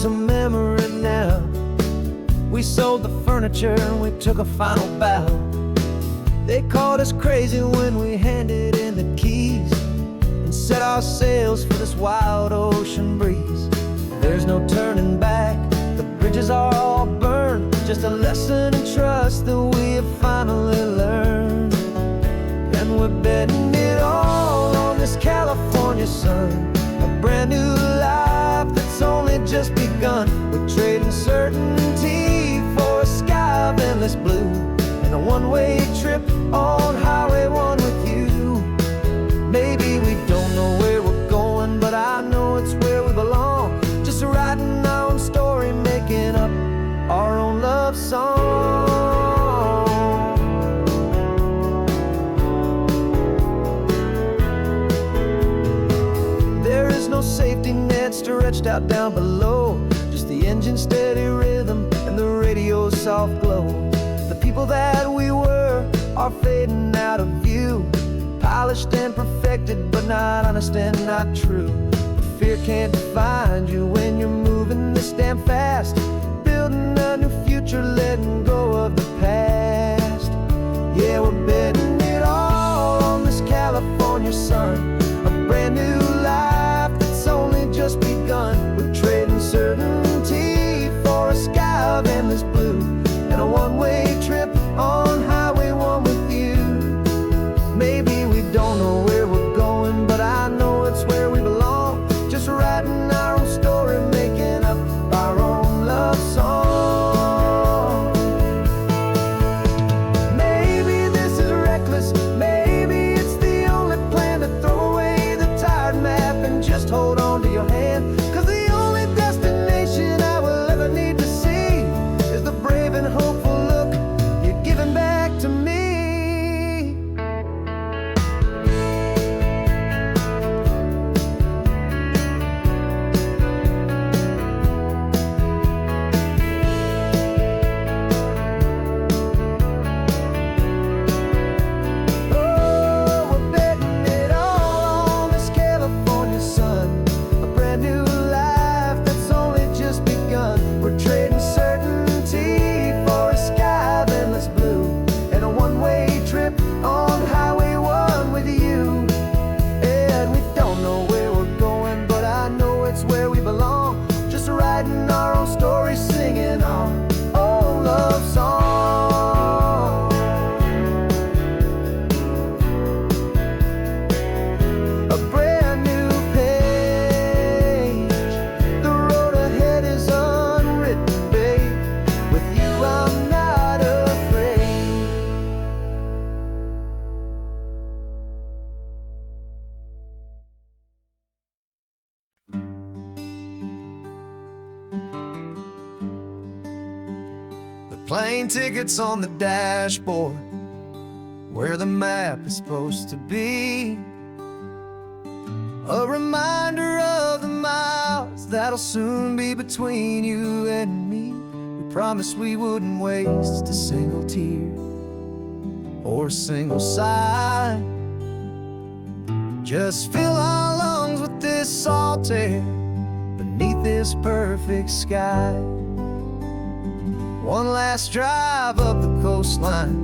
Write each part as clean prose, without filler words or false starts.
is a memory now. We sold the furniture and we took a final bow. They called us crazy when we handed in the keys and set our sails for this wild ocean breeze. There's no turning back, the bridges are all burned. Just a lesson in trust that we have finally learned. And we're betting it all on this California sun, a brand new life that's only just begun. We're trading certainty for a sky of endless blue, and a one-way trip on Highway 1 with you. Maybe we don't know where we're going, but I know it's where we belong. Just writing our own story, making up our own love song. There is no safety net stretched out down below, just the engine's steady rhythm and the radio's soft glow. The people that we were are fading out of view, polished and perfected, but not honest and not true. Fear can't define you when you're moving this damn fast, building a new future, letting go of the past. Yeah, we're betting it all on this California sun, a brand new life that's only just begun. We're trading certainty for a sky of endless blue, and a one-way trip on Highway 1 with you. Maybe we don't know where we're going, but I know it's where we belong. Just writing our own story, making up our own love song. Maybe this is reckless, maybe it's the only plan to throw away the tired map and just hold on to your hand. 'Cause the only destination I will ever need to see is the brave and hopeful look you're giving back to me. Plane tickets on the dashboard, where the map is supposed to be. A reminder of the miles that'll soon be between you and me. We promised we wouldn't waste a single tear or a single sigh. Just fill our lungs with this salt air beneath this perfect sky. One last drive up the coastline,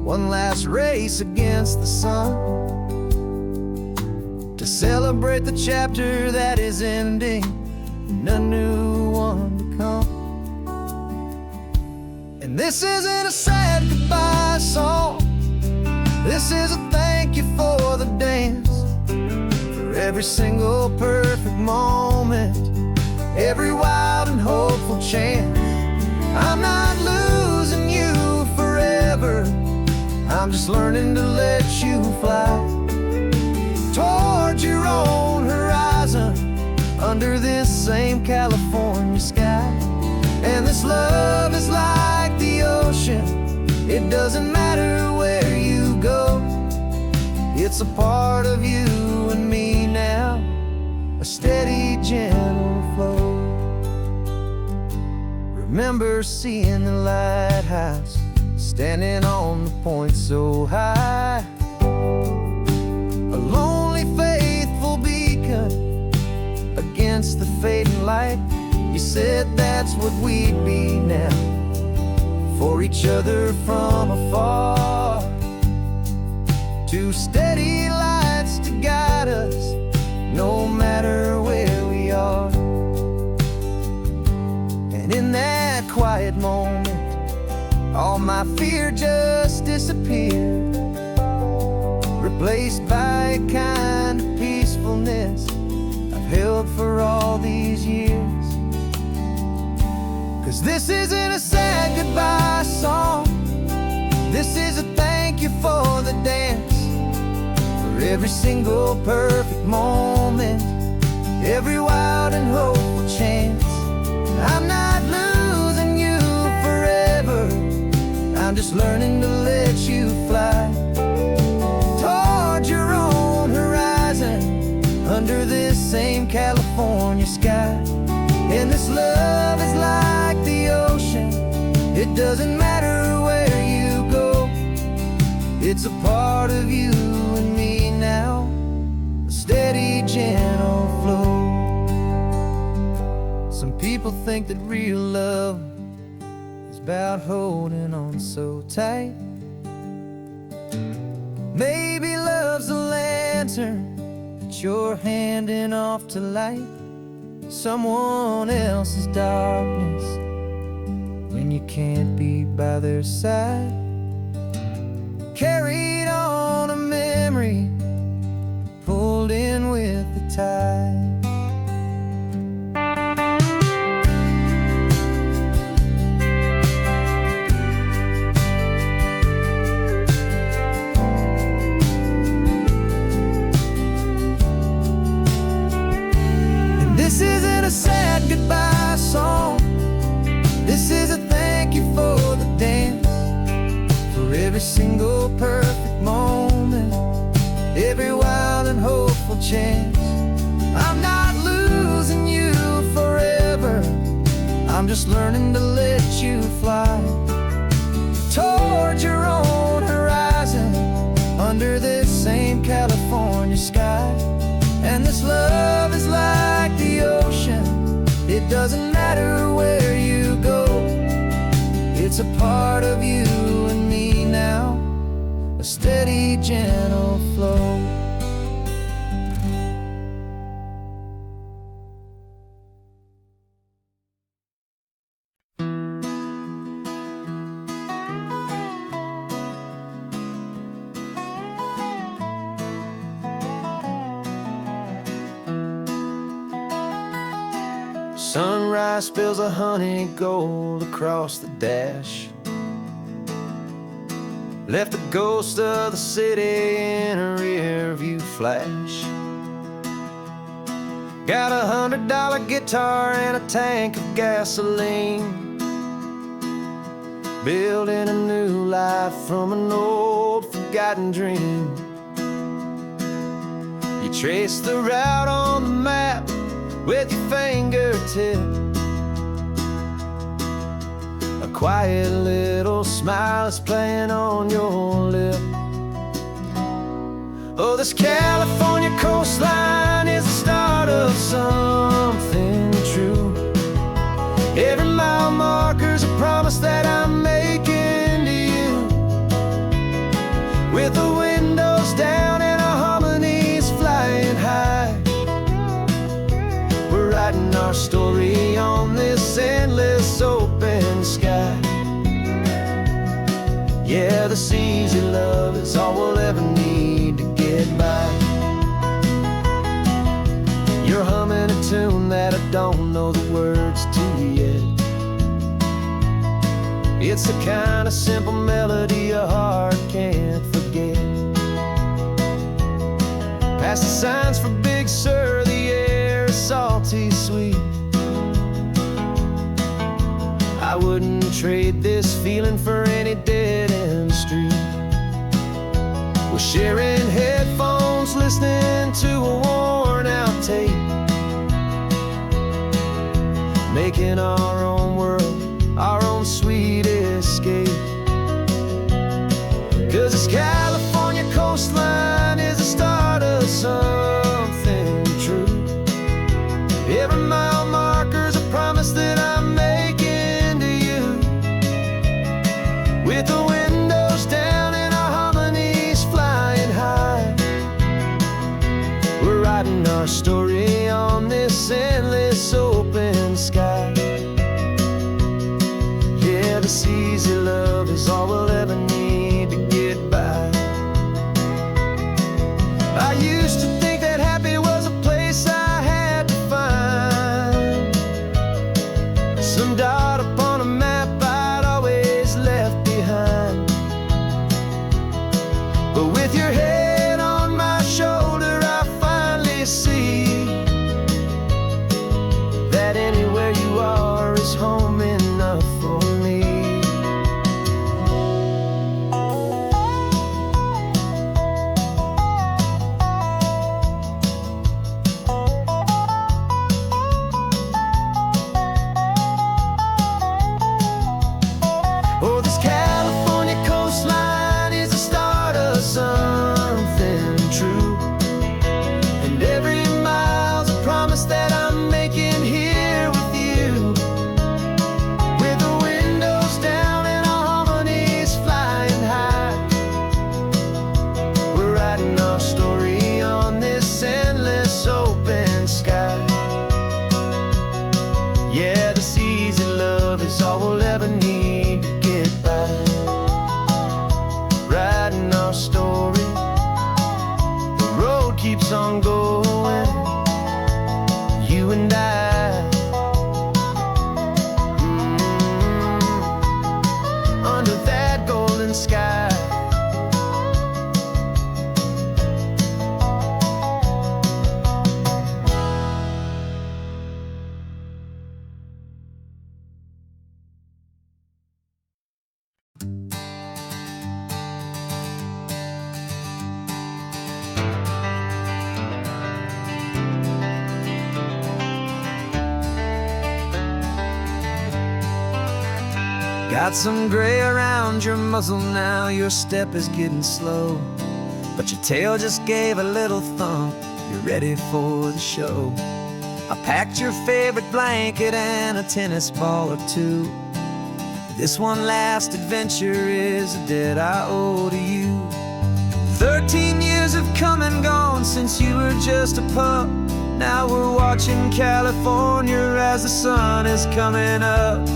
one last race against the sun, to celebrate the chapter that is ending and a new one to come. And this isn't a sad goodbye song, this is a thank you for the dance, for every single perfect moment, every wild and hopeful chance. I'm not losing you forever, I'm just learning to let you fly towards your own horizon, under this same California sky. And this love is like the ocean, it doesn't matter where you go, it's a part of you and me now, a steady, gentle flow. Remember seeing the lighthouse, standing on the point so high, a lonely, faithful beacon against the fading light. You said that's what we'd be now, for each other from afar. Two steady lights to guide us, no matter where we are. And in that quiet moment, all my fear just disappeared, replaced by a kind of peacefulness I've held for all these years. 'Cause this isn't a sad goodbye song, this is a thank you for the dance, for every single perfect moment, every wild and hopeful chance. I'm not losing you forever, I'm just learning to let you fly toward your own horizon, under this same California sky. And this love is like the ocean, it doesn't matter where you go, it's a part of you and me now, a steady, gentle flow. Some people think that real love is about holding on so tight. Maybe love's a lantern that you're handing off to light someone else's darkness when you can't be by their side. Carried on a memory, pulled in with the tide. This isn't a sad goodbye song, this is a thank you for the dance, for every single perfect moment, every wild and hopeful chance. I'm not losing you forever, I'm just learning to let you fly toward your own horizon, under this same California sky. And this love is like the ocean, it doesn't matter where you go, it's a part of you and me now, a steady, gentle flow. Sunrise spills a honey gold across the dash, left the ghost of the city in a rear view flash. Got a $100 guitar and a tank of gasoline, building a new life from an old forgotten dream. You trace the route on the map with your fingertip, a quiet little smile is playing on your lip. Oh, this California coastline is the start of something true. Every mile marker's a promise that I'm making to you, with the windows down and our harmonies flying high. Writing our story on this endless open sky. Yeah, this easy love is all we'll ever need to get by. You're humming a tune that I don't know the words to yet. It's the kind of simple melody your heart can't forget. Past the signs for Big Sur, the air is salty sweet. I wouldn't trade this feeling for any dead-end street. We're sharing headphones, listening to a worn-out tape, making our own world, our own sweet escape. 'Cause this California coastline is the start of something true. Every mile marker's a promise that Got some gray around your muzzle now, your step is getting slow, but your tail just gave a little thump, you're ready for the show. I packed your favorite blanket and a tennis ball or two. This one last adventure is a debt I owe to you. 13 years have come and gone since you were just a pup. Now we're watching California as the sun is coming up.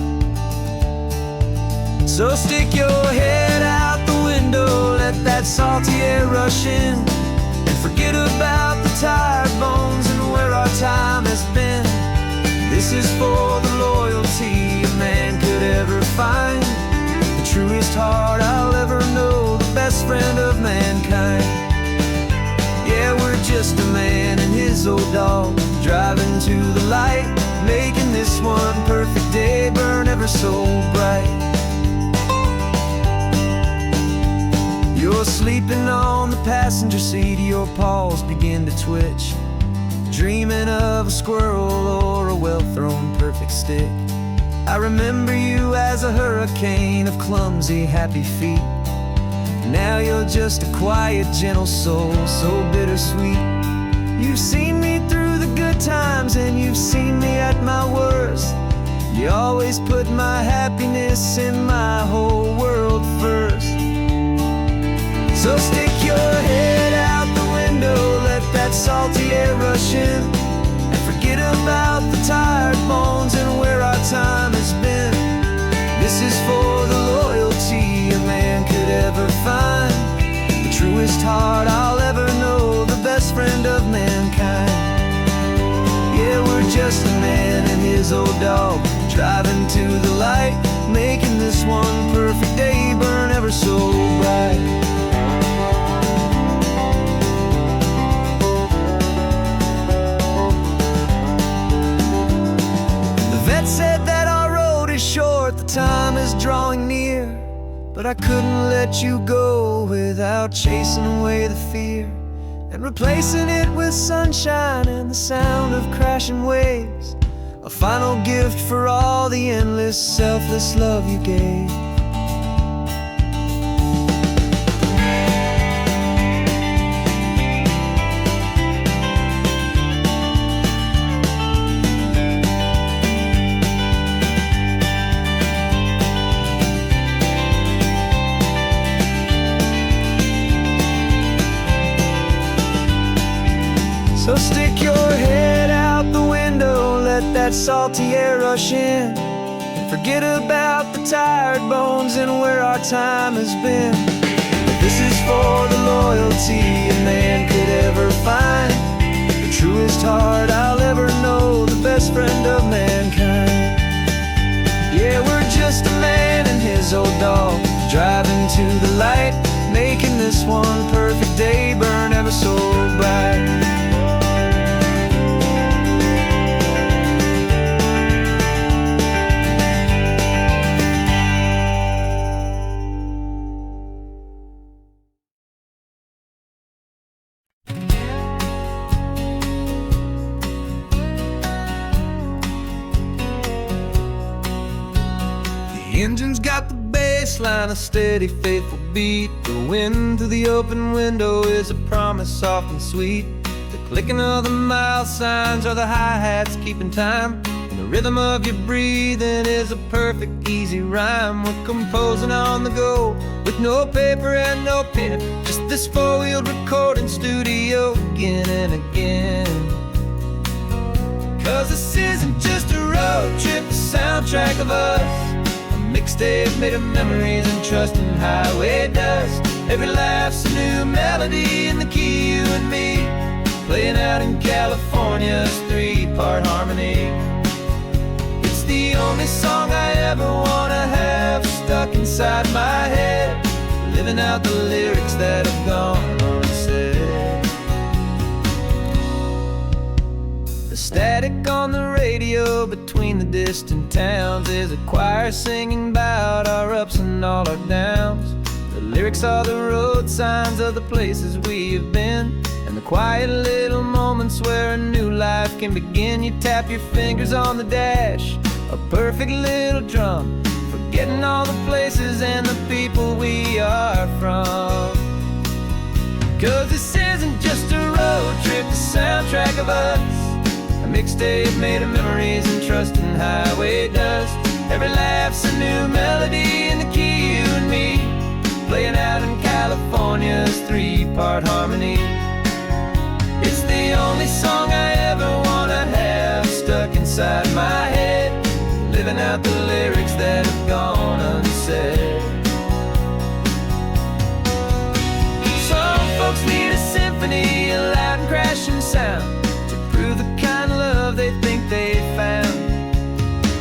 So stick your head out the window, let that salty air rush in, and forget about the tired bones and where our time has been. This is for the loyalty a man could ever find, the truest heart I'll ever know, the best friend of mankind. Yeah, we're just a man and his old dog, driving to the light, making this one perfect day burn ever so bright. You're sleeping on the passenger seat, your paws begin to twitch, dreaming of a squirrel or a well-thrown perfect stick. I remember you as a hurricane of clumsy, happy feet. Now you're just a quiet, gentle soul, so bittersweet. You've seen me through the good times and you've seen me at my worst. You always put my happiness in my whole world first. So stick your head out the window, let that salty air rush in, and forget about the tired bones and where our time has been. This is for the loyalty a man could ever find, the truest heart I'll ever know, the best friend of mankind. Yeah, we're just a man and his old dog, driving to the light, making this one perfect day burn ever so bright. Said that our road is short, the time is drawing near, but I couldn't let you go without chasing away the fear and replacing it with sunshine and the sound of crashing waves, a final gift for all the endless, selfless love you gave. So stick your head out the window, let that salty air rush in, and forget about the tired bones and where our time has been. This is for the loyalty a man could ever find, the truest heart I'll ever know, the best friend of mankind. Yeah, we're just a man and his old dog, driving to the light, making this one perfect day burn ever so bright. The engine's got the bass line, a steady, faithful beat. The wind through the open window is a promise soft and sweet. The clicking of the mile signs are the hi-hats keeping time, and the rhythm of your breathing is a perfect, easy rhyme. We're composing on the go with no paper and no pen, just this four-wheeled recording studio again and again. 'Cause this isn't just a road trip, the soundtrack of us, mixtape made of memories and trust in highway dust. Every laugh's a new melody in the key, you and me, playing out in California's three-part harmony. It's the only song I ever wanna have stuck inside my head, living out the lyrics that have gone unsaid. The static on the radio between the distant towns is a choir singing about our ups and all our downs. The lyrics are the road signs of the places we have been, and the quiet little moments where a new life can begin. You tap your fingers on the dash, a perfect little drum for forgetting all the places and the people we are from. 'Cause this isn't just a road trip, the soundtrack of us, a mixtape made of memories and trust in highway dust. Every laugh's a new melody in the key, you and me, playing out in California's 3-part harmony. It's the only song I ever wanna have stuck inside my head, living out the lyrics that have gone unsaid. Some folks need a symphony, a loud and crashing sound, to prove the kind of love they think they found.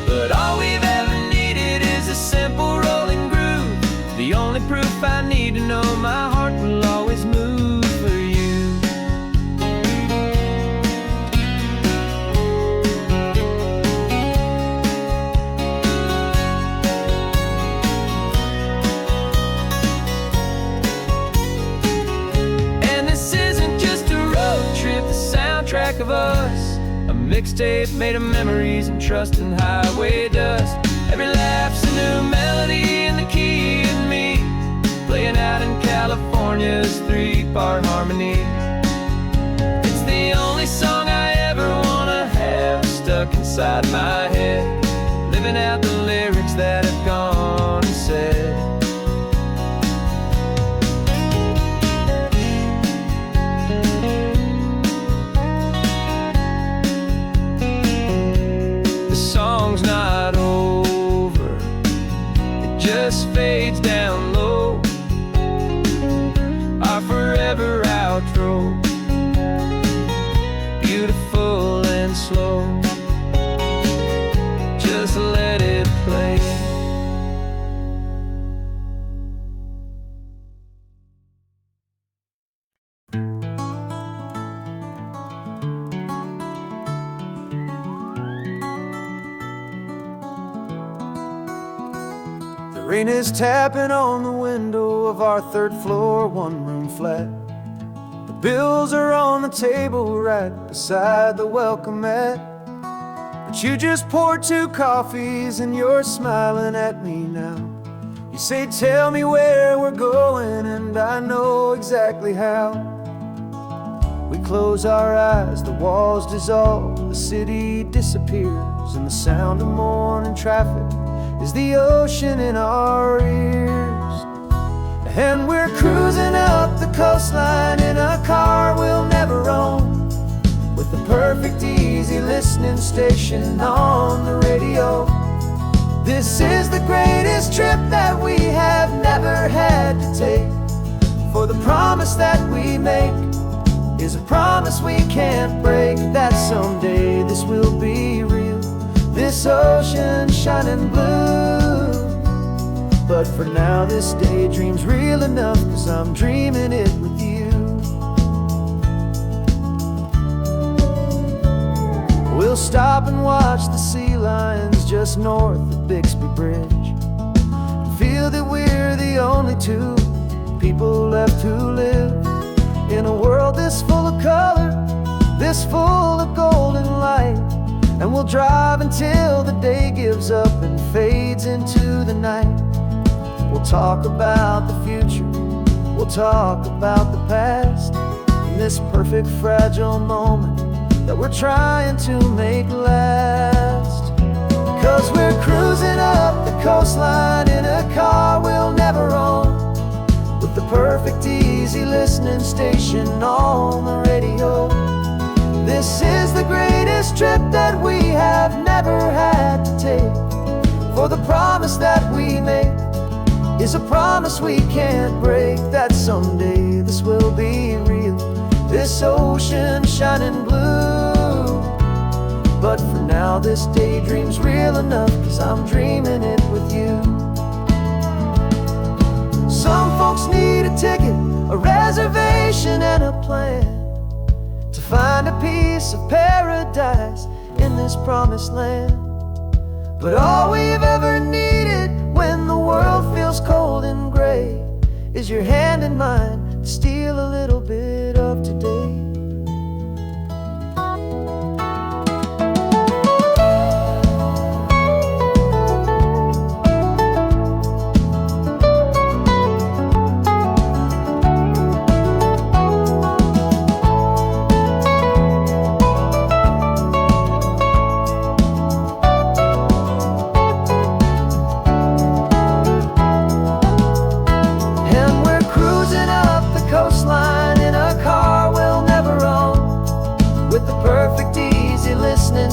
But all we've ever needed is a simple rolling groove, the only proof I need to know my heart will always move for you. And this isn't just a road trip, the soundtrack of us, a mixtape made of memories and trust in highway dust. Every laugh's a new melody in the key and me, playing out in California's 3-part harmony. It's the only song I ever wanna have stuck inside my head, living out the lyrics that have gone unsaid. The song's not over, it just fades down low, our forever outro, beautiful and slow. Just let it play. The rain is tapping on the window of our 3rd floor, 1-room flat. The bills are on the table right beside the welcome mat. But you just poured 2 coffees and you're smiling at me now. You say, tell me where we're going, and I know exactly how. We close our eyes, the walls dissolve, the city disappears, and the sound of morning traffic is the ocean in our ears. And we're cruising up the coastline in a car we'll never own, with the perfect easy listening station on the radio. This is the greatest trip that we have never had to take, for the promise that we make is a promise we can't break, that someday this will be real, this ocean shining blue. But for now this daydream's real enough, 'cause I'm dreaming it with you. We'll stop and watch the sea lions just north of Bixby Bridge, feel that we're the only 2 people left who live in a world this full of color, this full of golden light. And we'll drive until the day gives up and fades into the night. We'll talk about the future, we'll talk about the past, in this perfect fragile moment that we're trying to make last. 'Cause we're cruising up the coastline in a car we'll never own, with the perfect easy listening station on the radio. This is the greatest trip that we have never had to take, for the promise that we make is a promise we can't break, that someday this will be real, this ocean shining blue. But for now this daydream's real enough, 'cause I'm dreaming it with you. Some folks need a ticket, a reservation and a plan, to find a piece of paradise in this promised land. But all we've ever needed when the world feels cold and gray is your hand in mine to steal a little bit of today.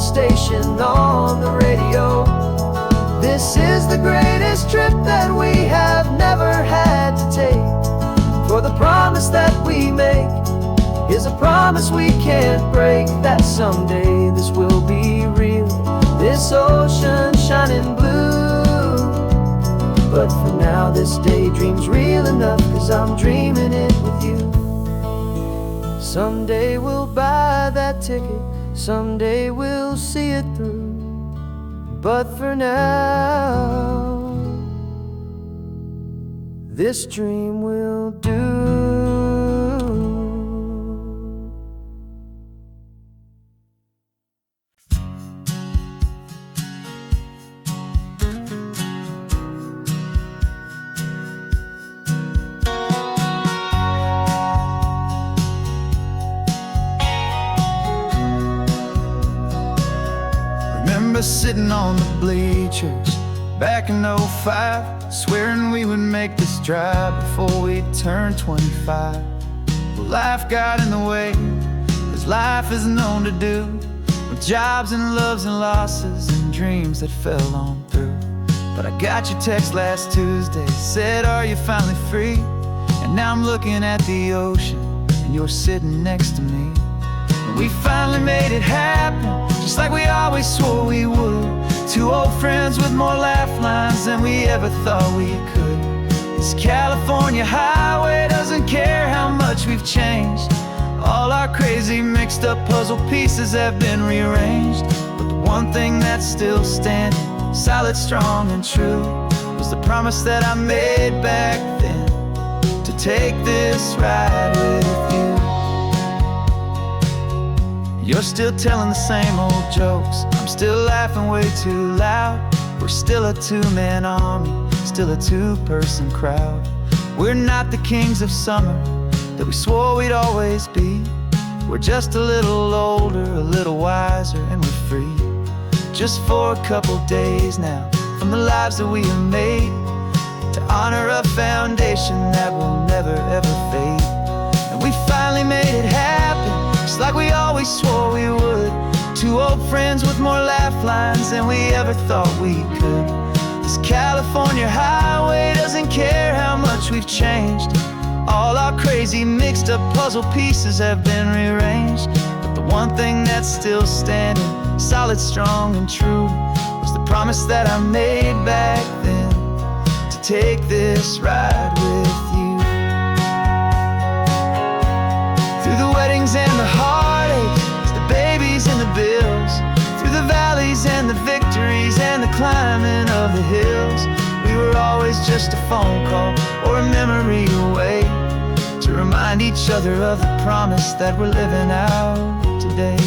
station on the radio. This is the greatest trip that we have never had to take. For the promise that we make is a promise we can't break, that someday this will be real, this ocean shining blue. But for now this daydream's real enough, 'cause I'm dreaming it with you. Someday we'll buy that ticket, someday we'll see it through. But for now, this dream will do. Remember sitting on the bleachers back in '05, swearing we would make this drive before we turned 25. Well, life got in the way, as life is known to do, with jobs and loves and losses and dreams that fell on through. But I got your text last Tuesday, said, are you finally free? And now I'm looking at the ocean, and you're sitting next to me. And we finally made it happen, just like we always swore we would. Two old friends with more laugh lines than we ever thought we could. This California highway doesn't care how much we've changed. All our crazy mixed up puzzle pieces have been rearranged. But the one thing that's still standing, solid, strong and true, was the promise that I made back then, to take this ride with you. You're still telling the same old jokes, I'm still laughing way too loud. We're still a two-man army, still a two-person crowd. We're not the kings of summer that we swore we'd always be. We're just a little older, a little wiser, and we're free. Just for a couple days now, from the lives that we have made, to honor a foundation that will never ever fade. And we finally made it happen, just like we always swore we would. Two old friends with more laugh lines than we ever thought we could. This California highway doesn't care how much we've changed. All our crazy mixed up puzzle pieces have been rearranged. But the one thing that's still standing, solid, strong and true, was the promise that I made back then, to take this ride with you. Through the weddings and the heartaches, the babies and the bills, through the valleys and the victories and the climbing of the hills, we were always just a phone call or a memory away, to remind each other of the promise that we're living out today.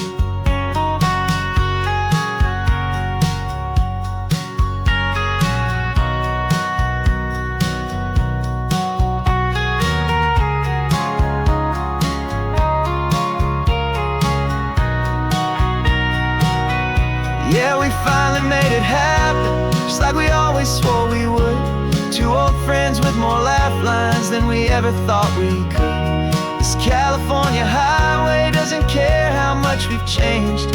Yeah, we finally made it happen, just like we always swore we would. Two old friends with more laugh lines than we ever thought we could. This California highway doesn't care how much we've changed.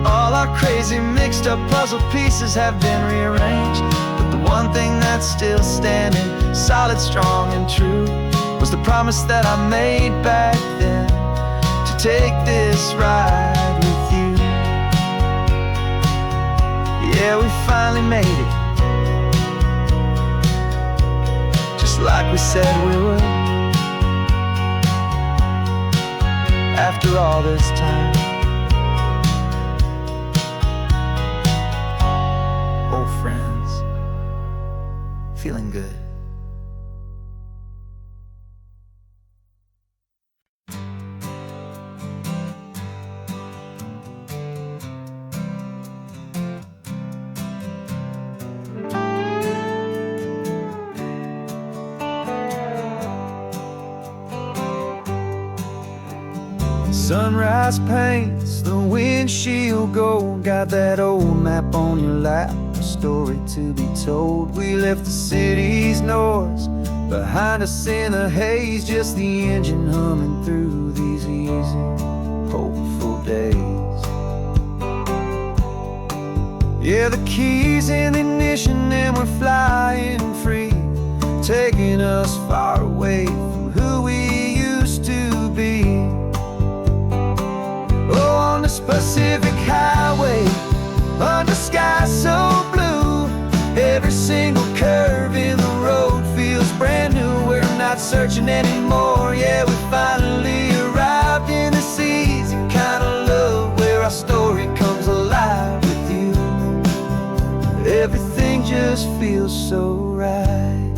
All our crazy mixed up puzzle pieces have been rearranged. But the one thing that's still standing, solid, strong and true, was the promise that I made back then, to take this ride with you. Yeah, we finally made it, just like we said we would. After all this time, old friends, feeling good. Sunrise paints the windshield gold, got that old map on your lap, a story to be told. We left the city's noise behind us in the haze, just the engine humming through these easy, hopeful days. Yeah, the key's in the ignition and we're flying free, taking us far away from who we used to be. Oh, on this Pacific highway, under skies so blue, every single curve in the road feels brand new. We're not searching anymore, yeah, we finally arrived in this easy kind of love where our story comes alive with you. Everything just feels so right.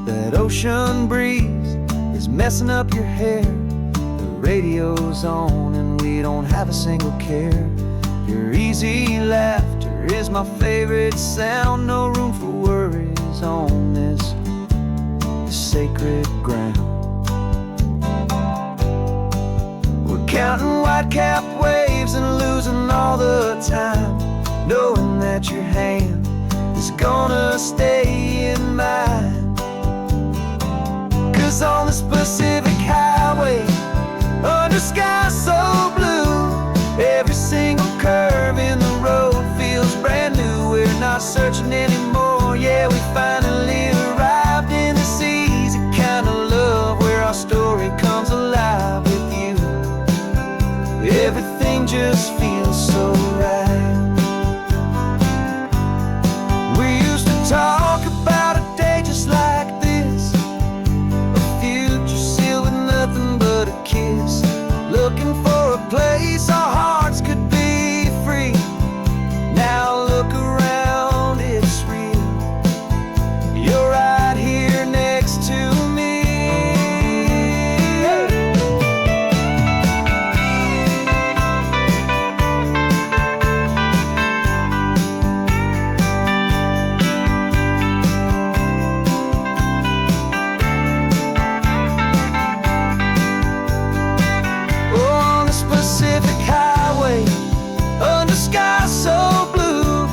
That ocean breeze is messing up your hair, the radio's on and we don't have a single care. Your easy laughter is my favorite sound, no room for worries on this sacred ground. We're counting white-capped waves and losing all the time, knowing that your hand is gonna stay in mine. 'Cause on this Pacific highway, under skies so blue, every single curve in the road feels brand new. We're not searching anymore, yeah, we finally arrived in this easy kind of love where our story comes alive with you. Everything just feels so right. We used to talk about a day just like this, a future sealed with nothing but a kiss, looking for a place our hearts could be free. Now look around, it's real. You're right here next to me. Oh, on this Pacific highway, under skies so blue,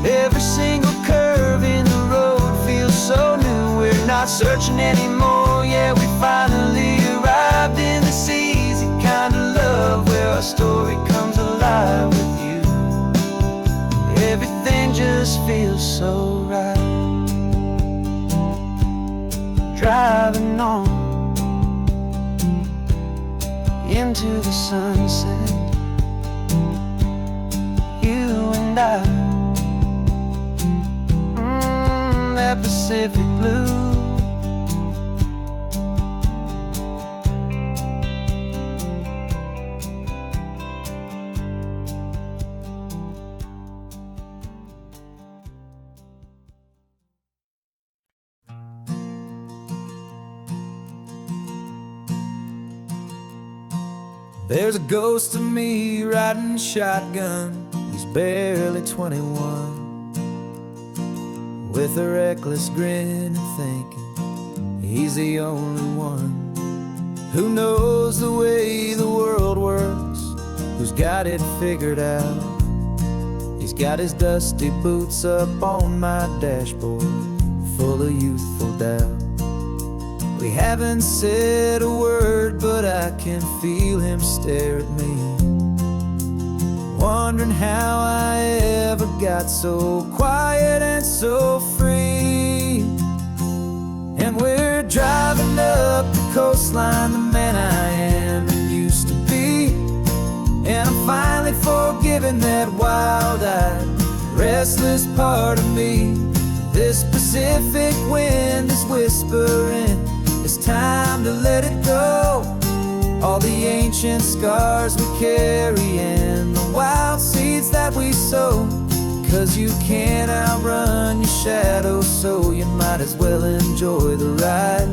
every single curve in the road feels so new. We're not searching anymore, yeah, we finally arrived in this easy kind of love where our story comes alive with you. Everything just feels so right. Driving on into the sunset, you and I, that Pacific blue. There's a ghost of me riding shotgun. He's barely 21, with a reckless grin and thinking he's the only one who knows the way the world works, who's got it figured out. He's got his dusty boots up on my dashboard, full of youthful doubt. We haven't said a word, but I can feel him stare at me, wondering how I ever got so quiet and so free. And we're driving up the coastline, the man I am and used to be, and I'm finally forgiving that wild-eyed, restless part of me. This Pacific wind is whispering, it's time to let it go. All the ancient scars we carry and the wild seeds that we sow. 'Cause you can't outrun your shadow, so you might as well enjoy the ride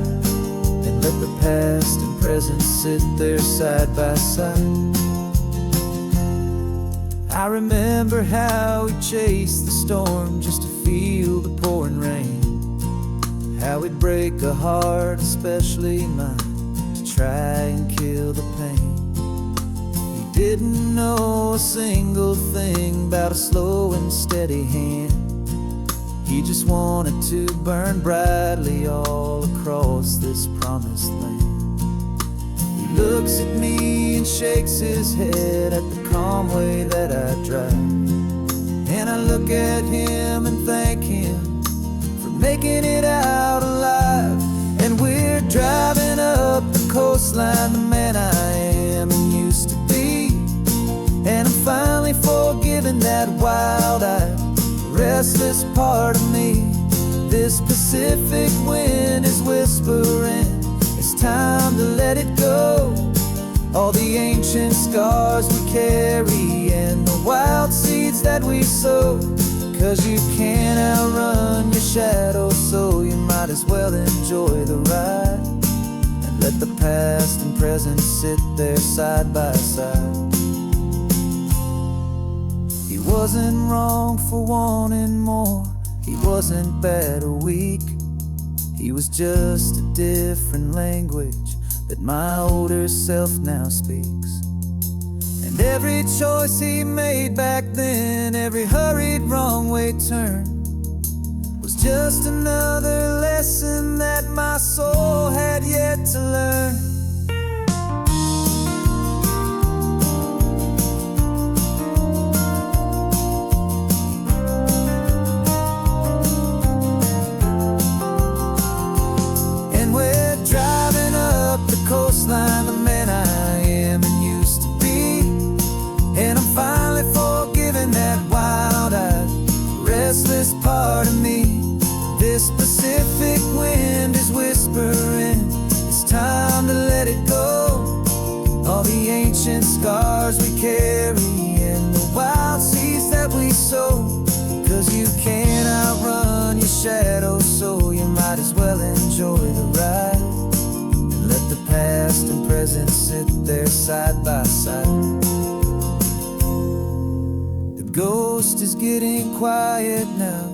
and let the past and present sit there side by side. I remember how we chased the storm just to feel the pouring rain, how we'd break a heart, especially mine, to try and kill the pain. We didn't know a single thing about a slow and steady hand. He just wanted to burn brightly all across this promised land. He looks at me and shakes his head at the calm way that I drive. And I look at him and thank him for making it out alive. And we're driving up the coastline, the man I am and used to be. And I'm finally forgiving that wild-eyed, restless part of me. This Pacific wind is whispering, it's time to let it go. All the ancient scars we carry and the wild seeds that we sow. 'Cause you can't outrun your shadow, so you might as well enjoy the ride. And let the past and present sit there side by side. He wasn't wrong for wanting more, he wasn't bad or weak. He was just a different language that my older self now speaks. And every choice he made back then, every hurried wrong way turn, was just another lesson that my soul had yet to learn. Coastline, the man I am and used to be. And I'm finally forgiving that wild-eyed, restless part of me. This Pacific wind is whispering, it's time to let it go. All the ancient scars we carry and the wild seeds that we sow. 'Cause you can't outrun your shadow, so you might as well enjoy the ride. Let the past and present sit there side by side. The ghost is getting quiet now,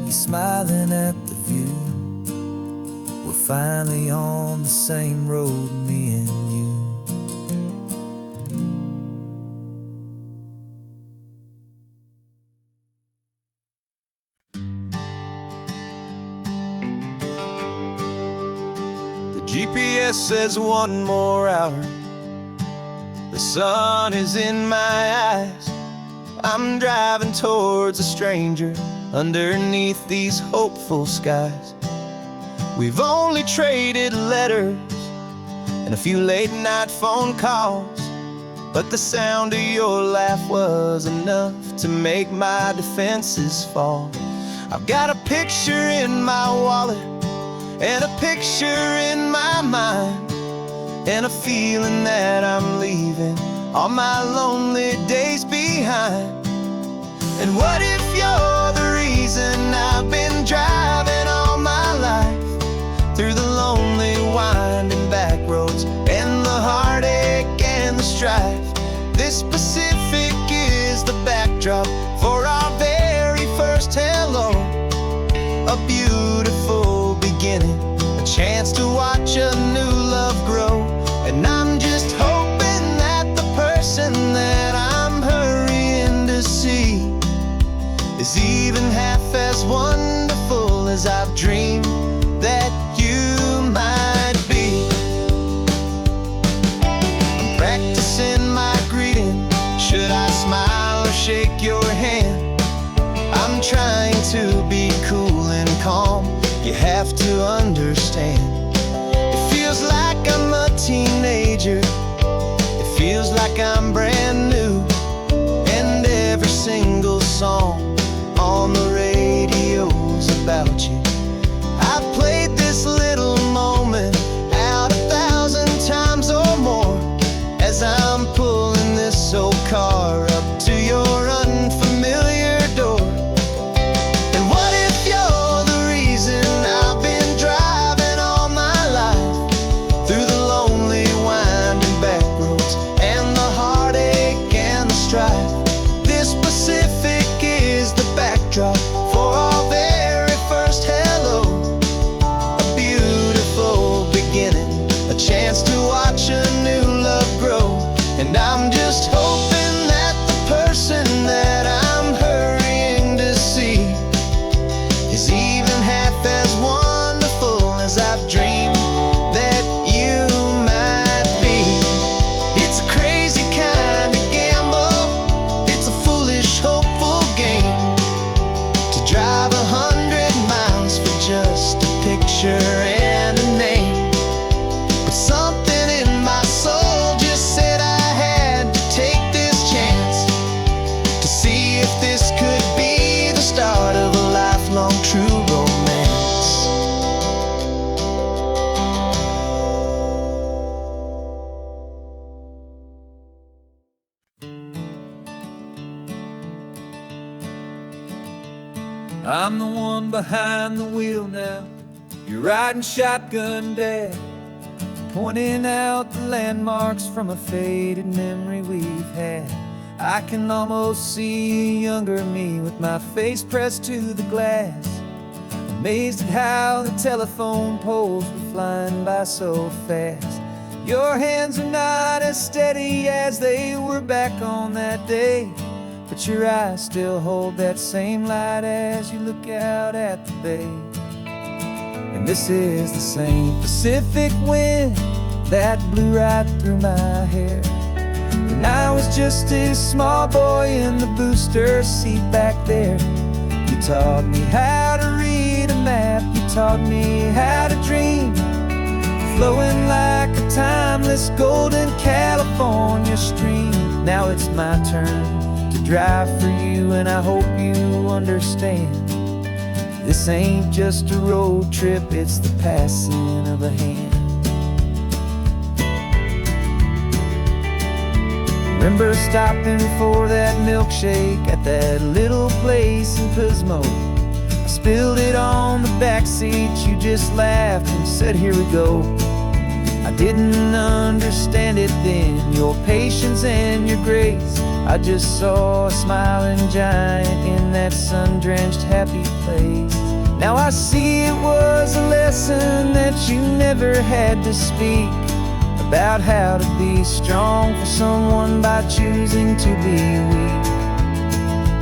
he's smiling at the view. We're finally on the same road, me and you. GPS says one more hour. The sun is in my eyes. I'm driving towards a stranger underneath these hopeful skies. We've only traded letters and a few late night phone calls, but the sound of your laugh was enough to make my defenses fall. I've got a picture in my wallet and a picture in my mind, and a feeling that I'm leaving all my lonely days behind. And what if you're the reason I've been driving all my life, through the lonely winding back roads and the heartache and the strife? This Pacific is the backdrop for our very first hello. A beautiful beginning, a chance to watch a new love grow. And I'm just hoping that the person that I'm hurrying to see is even half as wonderful as I've dreamed that you might be. I'm practicing my greeting, should I smile or shake your hand? I'm trying to be cool and calm, you have to understand. It feels like I'm a teenager, it feels like I'm brand new, and every single song on the radio's about you. I've played this little moment out 1,000 times or more, as I'm pulling this old car up to your unfamiliar door. And what if you're the reason I've been driving all my life, through the lonely winding back roads and the heartache and the strife? This Pacific is the backdrop for our very first I'm the one behind the wheel now. You're riding shotgun, Dad, pointing out the landmarks from a faded memory we've had. I can almost see a younger me with my face pressed to the glass, amazed at how the telephone poles were flying by so fast. Your hands are not as steady as they were back on that day, but your eyes still hold that same light as you look out at the bay. And this is the same Pacific wind that blew right through my hair when I was just a small boy in the booster seat back there. You taught me how to read a map, you taught me how to dream, flowing like a timeless golden California stream. Now it's my turn to drive for you, and I hope you understand. This ain't just a road trip, it's the passing of a hand. Remember stopping for that milkshake at that little place in Pismo? I spilled it on the back seat, you just laughed and said, "Here we go." I didn't understand it then, your patience and your grace. I just saw a smiling giant in that sun-drenched happy place. Now I see it was a lesson that you never had to speak, about how to be strong for someone by choosing to be weak.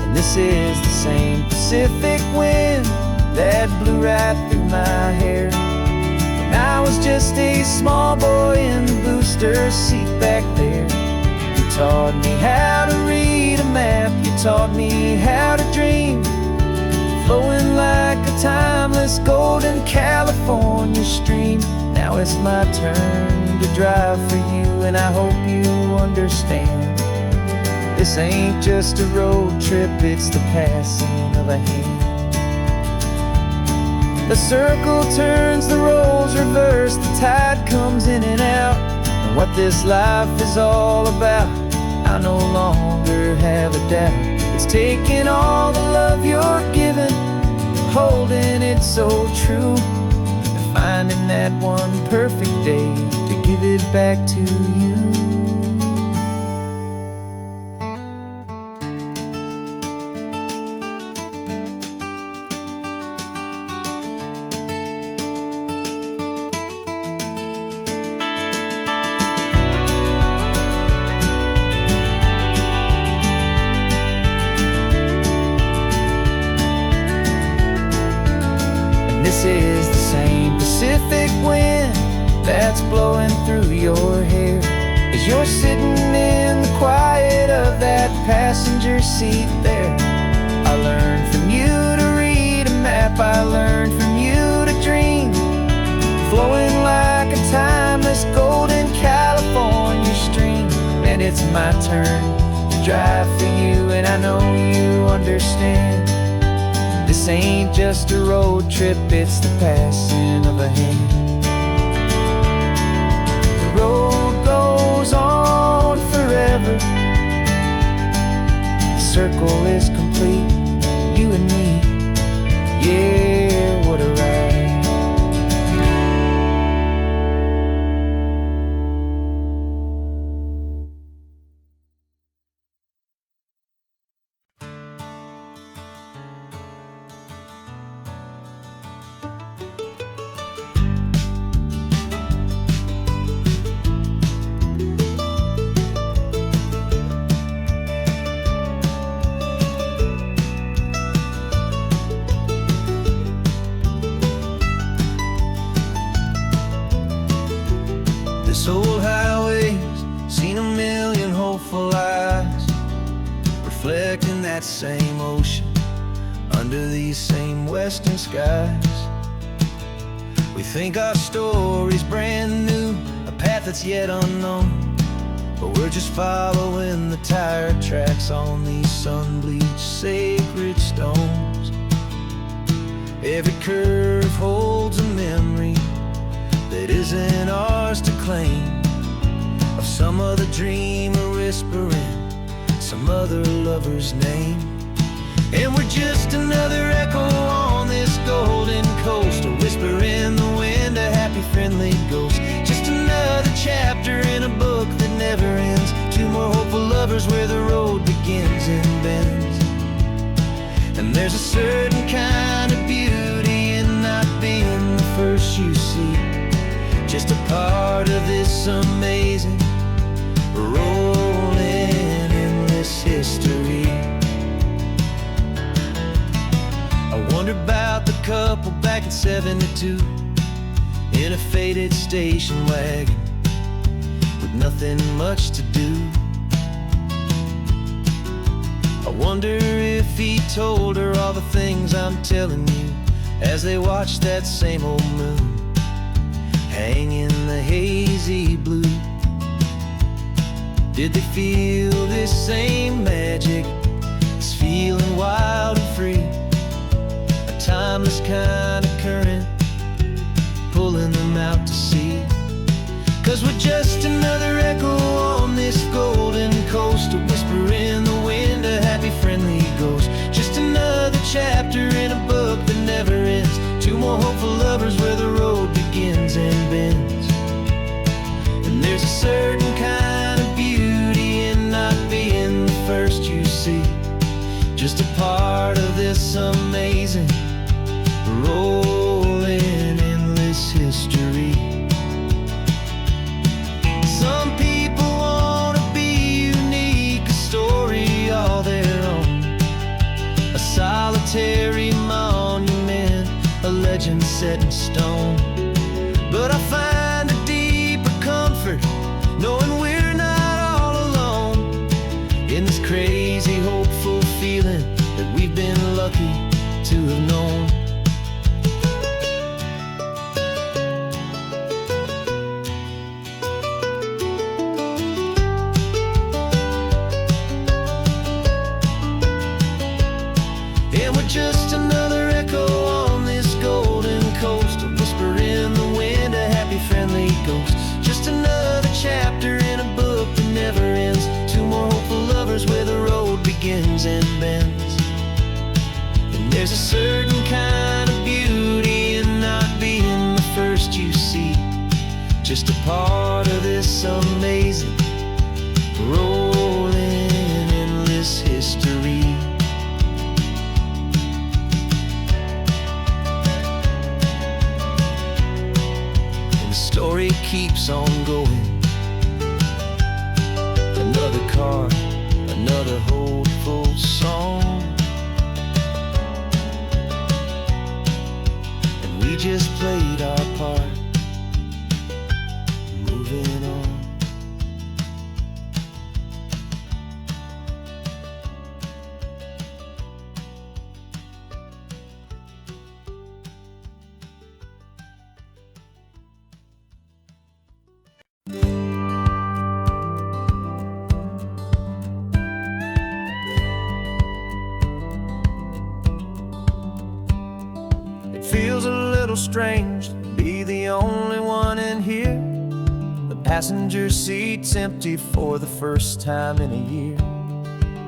And this is the same Pacific wind that blew right through my hair when I was just a small boy in the booster seat back there. You taught me how to read a map, you taught me how to dream, flowing like a timeless golden California stream. Now it's my turn to drive for you, and I hope you understand. This ain't just a road trip, it's the passing of a hand. The circle turns, the roles reverse, the tide comes in and out. And what this life is all about, I no longer have a doubt. It's taking all the love you're giving, holding it so true, and finding that one perfect day to give it back to you. This is the same Pacific wind that's blowing through your hair as you're sitting in the quiet of that passenger seat there. I learned from you to read a map, I learned from you to dream, flowing like a timeless golden California stream. And it's my turn to drive for you, and I know you understand. This ain't just a road trip, it's the passing of a hand. The road goes on forever, the circle is complete, you and me, yeah, what a ride. This old highway's seen a million hopeful eyes, reflecting that same ocean under these same western skies. We think our story's brand new, a path that's yet unknown, but we're just following the tire tracks on these sun-bleached sacred stones. Every curve holds a memory that isn't ours to claim, of some other dreamer whispering some other lover's name. And we're just another echo on this golden coast, a whisper in the wind, a happy friendly ghost. Just another chapter in a book that never ends. Two more hopeful lovers where the road begins and bends. And there's a certain kind of beauty in not being the first you see, just a part of this amazing rolling endless history. I wonder about the couple back in '72 in a faded station wagon with nothing much to do. I wonder if he told her all the things I'm telling you as they watched that same old moon hang in the hazy blue. Did they feel this same magic, this feeling wild and free, a timeless kind of current pulling them out to sea? 'Cause we're just another echo on this golden coast, a whisper in the wind, a happy friendly ghost. Just another chapter in a book that never ends. Two more hopeful lovers where the road begins and bends. And there's a certain kind of beauty in not being the first you see, just a part of this amazing rolling endless history. Some people want to be unique, a story all their own, a solitary monument, a legend set in stone. But I find a deeper comfort knowing we're not all alone in this crazy, hopeful feeling that we've been lucky to have known. And we're just another echo on this golden coast, a whisper in the wind, a happy friendly ghost. Just another chapter in a book that never ends. Two more hopeful lovers where the road begins and bends. And there's a certain kind of beauty in not being the first you see, just a part of this amazing rolling endless history. Story keeps on going. Another card, another hopeful song, and we just played our part, moving on. Feels a little strange to be the only one in here. The passenger seat's empty for the first time in a year.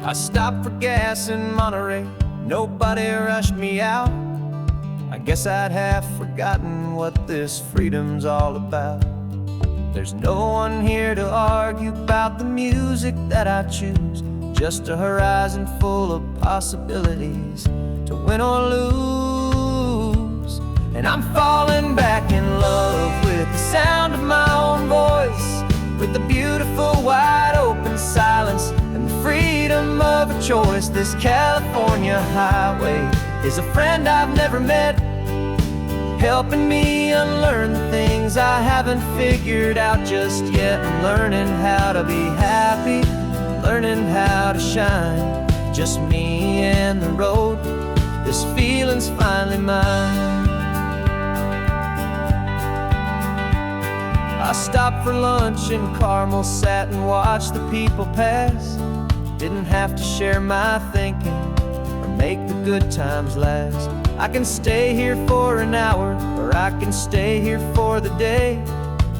I stopped for gas in Monterey, nobody rushed me out. I guess I'd have forgotten what this freedom's all about. There's no one here to argue about the music that I choose, just a horizon full of possibilities to win or lose. And I'm falling back in love with the sound of my own voice, with the beautiful wide open silence and the freedom of a choice. This California highway is a friend I've never met, helping me unlearn the things I haven't figured out just yet. I'm learning how to be happy, learning how to shine, just me and the road. This feeling's finally mine. I stopped for lunch in Carmel, sat and watched the people pass. Didn't have to share my thinking or make the good times last. I can stay here for an hour, or I can stay here for the day,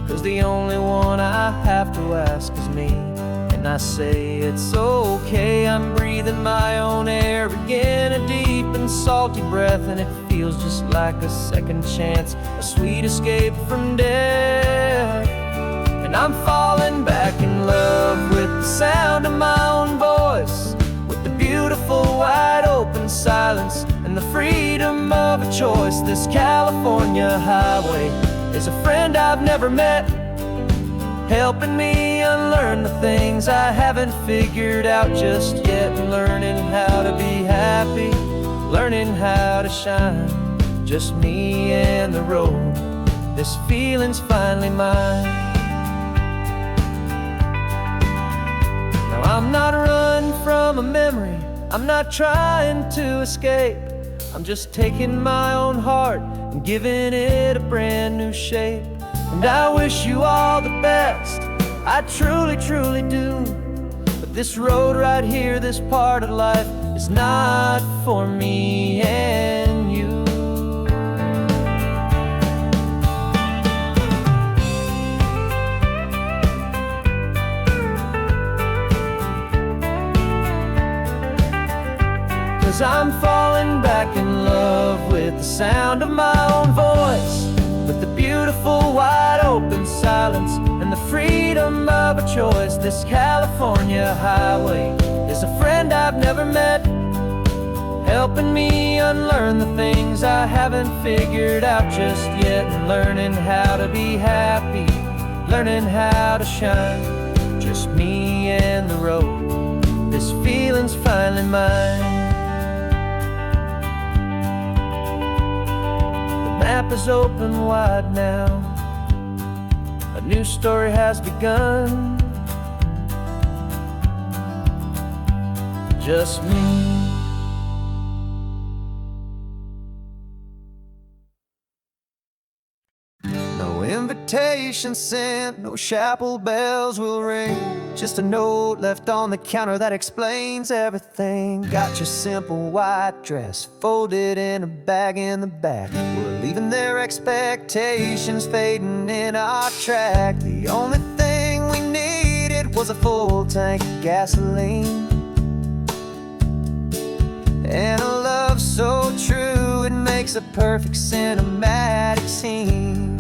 'cause the only one I have to ask is me. And I say it's okay, I'm breathing breathing my own air again, a deep and salty breath, and it feels just like a second chance, a sweet escape from death. And I'm falling back in love with the sound of my own voice, with the beautiful wide open silence and the freedom of a choice. This California highway is a friend I've never met, helping me unlearn the things I haven't figured out just yet, and learning how to be happy, learning how to shine, just me and the road. This feeling's finally mine. Now I'm not running from a memory, I'm not trying to escape, I'm just taking my own heart and giving it a brand new shape. And I wish you all the best, I truly, truly do. But this road right here, this part of life, is not for me and you. Cause I'm falling back in love with the sound of my own voice, with the beautiful wide open silence and the freedom of a choice. This California highway is a friend I've never met, helping me unlearn the things I haven't figured out just yet, and learning how to be happy, learning how to shine, just me and the road. This feeling's finally mine. The map is open wide now, a new story has begun, just me. No invitation sent, no chapel bells will ring, just a note left on the counter that explains everything. Got your simple white dress folded in a bag in the back, we're leaving their expectations fading in our track. The only thing we needed was a full tank of gasoline, and a love so true it makes a perfect cinematic scene.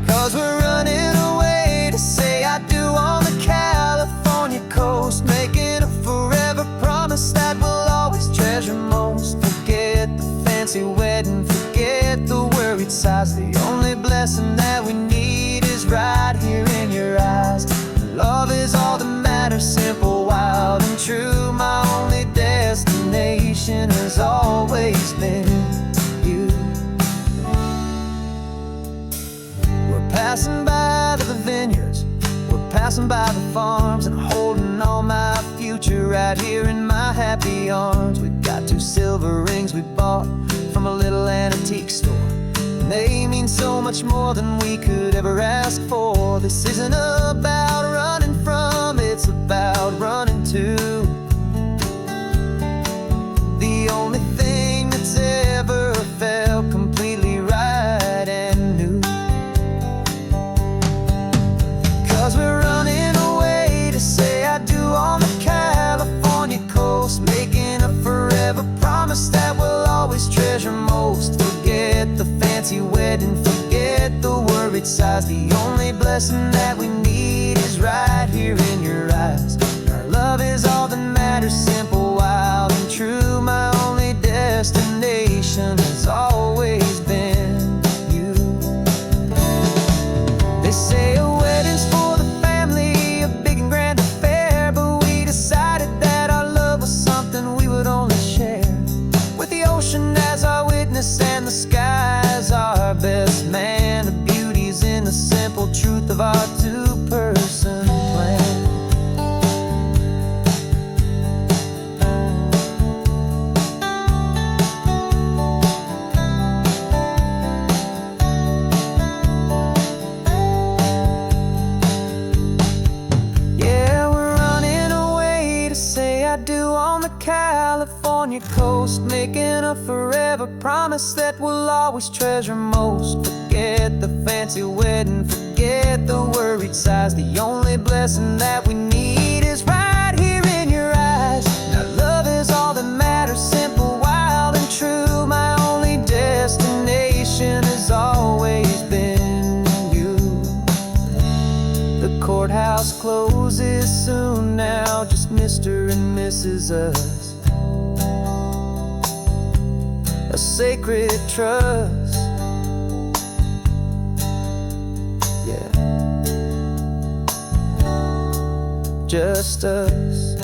Cause we're running away to say I do on the California coast, making a forever promise that we'll always treasure most. Forget the fancy wedding, forget the worried sighs, the only blessing that we need is right here in your eyes. Love is all that matters, simple, wild and true. My only destination has always been you. We're passing by the vineyards, we're passing by the farms, and holding all my future right here in my happy arms. We've got 2 silver rings we bought from a little antique store, and they mean so much more than we could ever ask for. This isn't about running from, it's about running to the only thing that's ever felt completely right and new. Cause we're running away to say I do on the California coast, making a forever promise that we'll always treasure most. Forget the fancy wedding, forget the worried sighs, the only blessing that we need is right here in your eyes. Our love is all that matters, simple, wild and true. My only destination has always been you. They say a wedding's for the family, a big and grand affair, but we decided that our love was something we would only share, with the ocean as our witness and the sky as our best man. The beauty's in the simple truth of our 2-person plan. Yeah, we're running away to say I do on the California coast, making a forever promise that we'll always treasure most. Forget the fancy wedding, forget the worried sighs, the only blessing that we need is right just Mr. and Mrs. Us, a sacred trust. Yeah, just us.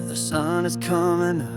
The sun is coming up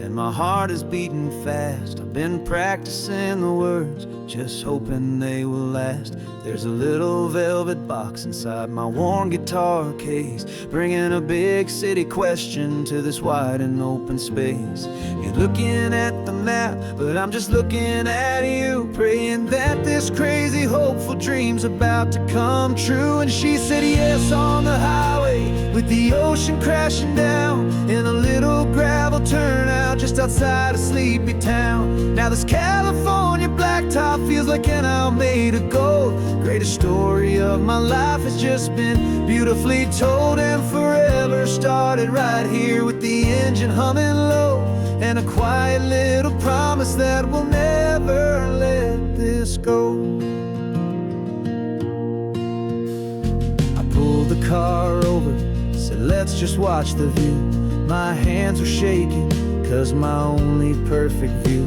and my heart is beating fast. I've been practicing the words, just hoping they will last. There's a little velvet box inside my worn guitar case, bringing a big city question to this wide and open space. You're looking at the map, but I'm just looking at you, praying that this crazy hopeful dream's about to come true. And she said yes on the highway, with the ocean crashing down, in a little gravel turnout just outside a sleepy town. Now this California blacktop feels like an owl made of gold. Greatest story of my life has just been beautifully told, and forever started right here with the engine humming low, and a quiet little promise that we'll never let this go. I pulled the car over, said let's just watch the view. My hands were shaking, cause my only perfect view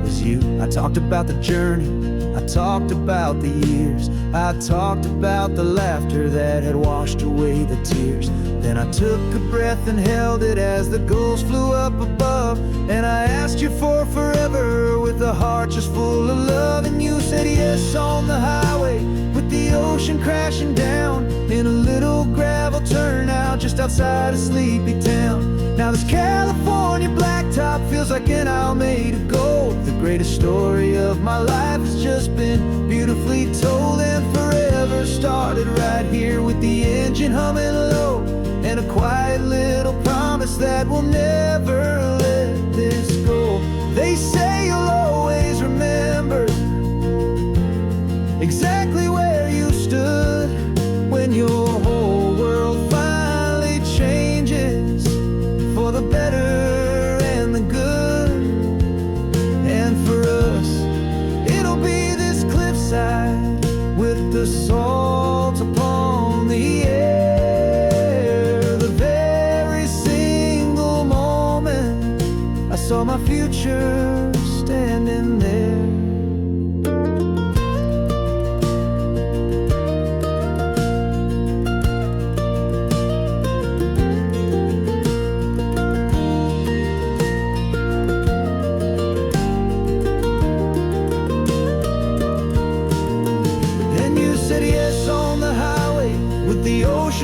was you. I talked about the journey, I talked about the years, I talked about the laughter that had washed away the tears. Then I took a breath and held it as the gulls flew up above, and I asked you for forever with a heart just full of love. And you said yes on the highway, with the ocean crashing down, in a little gravel turnout just outside a sleepy town. Now this California blacktop feels like an owl made of gold. The greatest story of my life has just been beautifully told, and forever started right here with the engine humming low, and a quiet little promise that we'll never let this go. They say you'll always remember exactly where you stood when your whole world finally changes for the better and the good. And for us, it'll be this cliffside with the salt upon the air. The very single moment I saw my future standing there.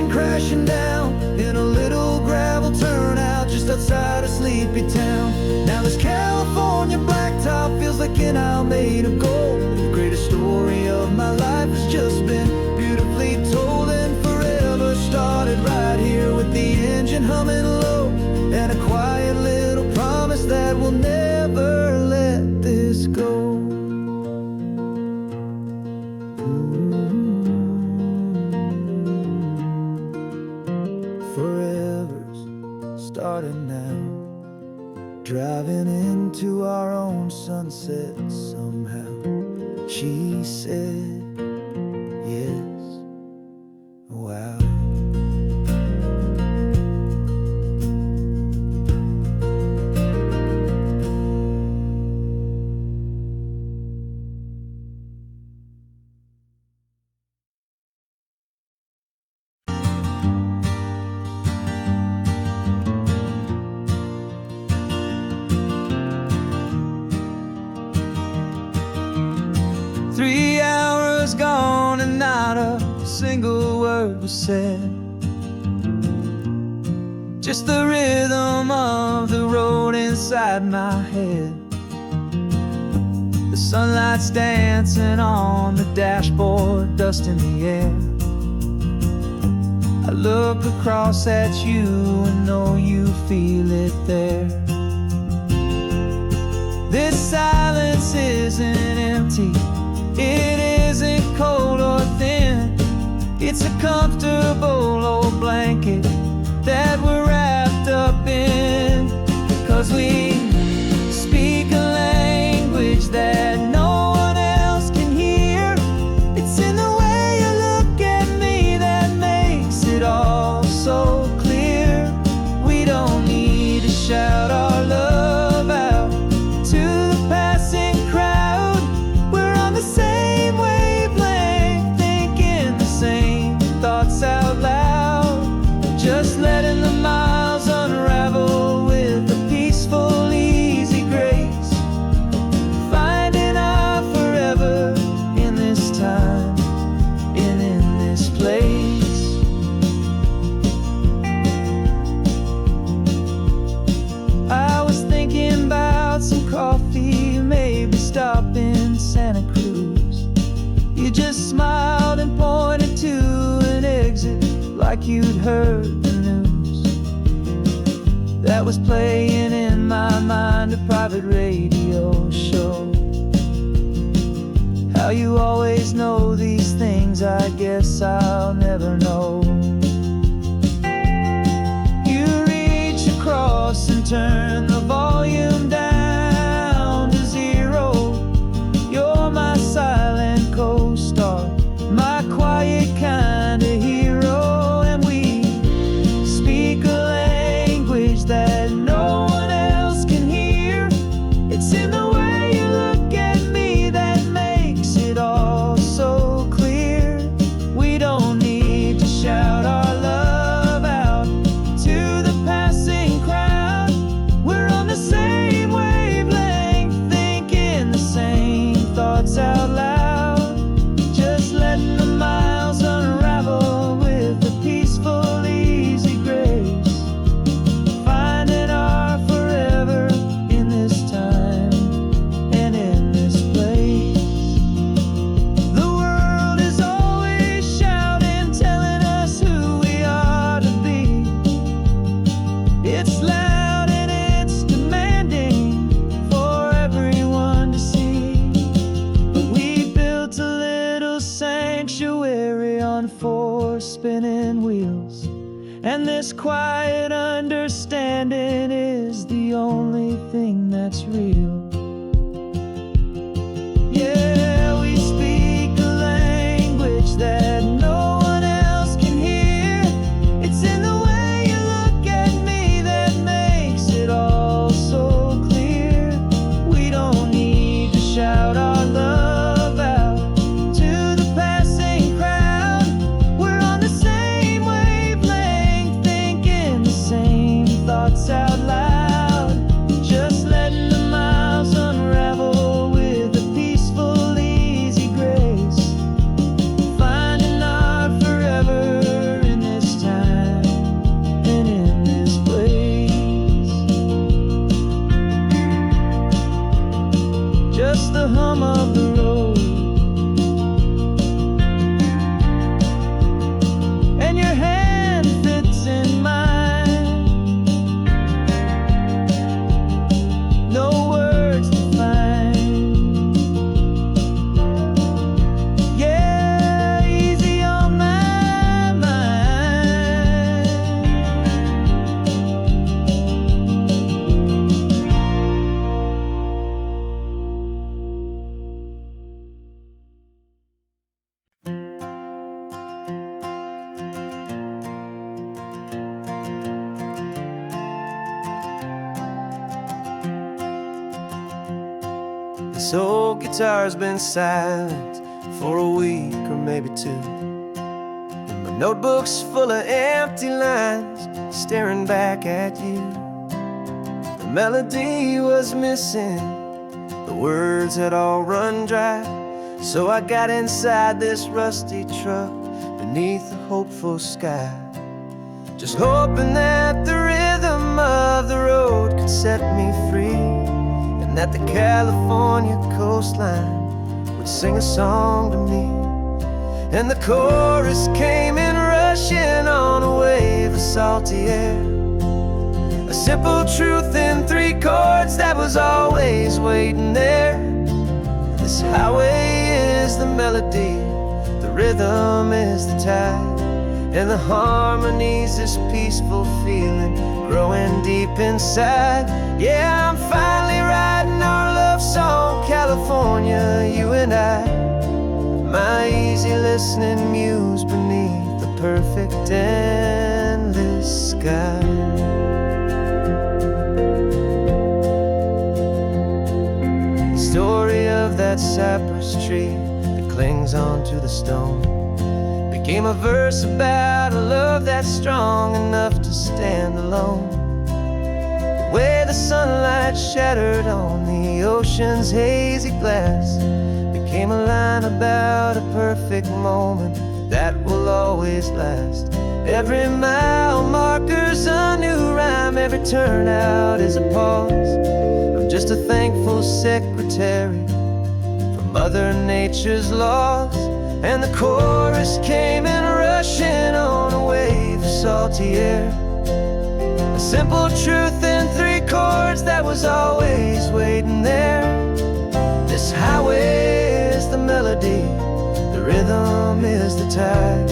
Crashing down in a little gravel turnout just outside a sleepy town. Now this California blacktop feels like an owl made of gold. The greatest story of my life has just been beautifully told, and forever started right here with the engine humming low, and a quiet little promise that we'll never let this go. Starting now, driving into our own sunset somehow. She said yes. Wow. Single word was said, just the rhythm of the road inside my head. The sunlight's dancing on the dashboard, dust in the air. I look across at you and know you feel it there. This silence isn't empty, it isn't cold or thin. It's a comfortable old blanket like you'd heard the news that was playing in my mind, a private radio show. How you always know these things, I guess I'll never know. You reach across and turn the volume down to 0. You're my silent co-star, my quiet kind of hero. And we speak a language that no one else can hear. It's in the way you look at me that makes it all so clear. We don't need to shout our love out to the passing crowd. We're on the same wavelength, thinking the same thoughts out loud. Just letting the miles unravel with a peaceful, easy grace. Finding our forever in this time and in this place. The world is always shouting, telling us who we are to be. It's loud and it's demanding for everyone to see. But we built a little sanctuary on 4 spinning wheels, and this quiet understanding is the only thing that's real. Yeah, we speak a language that no one else can hear. It's in the way you look at me that makes it all so clear. We don't need to shout our love out to the passing crowd. We're on the same wavelength, thinking the same thoughts out loud. Just letting the miles unravel with a peaceful, easy grace. Finding our forever in this time and in this place. Just the hum of the road and your hand fits in mine. No words to find. Yeah, easy on my mind. This old guitar's been silent for a week or maybe 2, and my notebook's full of empty lines staring back at you. The melody was missing, the words had all run dry. So I got inside this rusty truck beneath a hopeful sky, just hoping that the rhythm of the road could set me free, and that the California coastline would sing a song to me. And the chorus came in rushing on a wave of salty air, a simple truth in 3 chords that was always waiting there. This highway is the melody, the rhythm is the tide, and the harmony's this peaceful feeling growing deep inside. Yeah, I'm finally writing our love song, California, you and I. My easy listening muse beneath the perfect endless sky. Story of that cypress tree that clings onto the stone became a verse about a love that's strong enough to stand alone. The way the sunlight shattered on the ocean's hazy glass became a line about a perfect moment that will always last. Every mile marker's a new rhyme, every turnout is a pause. I'm just a thankful secretary for Mother Nature's laws. And the chorus came in rushing on a wave salty air. A simple truth in 3 chords that was always waiting there. This highway is the melody, the rhythm is the tide,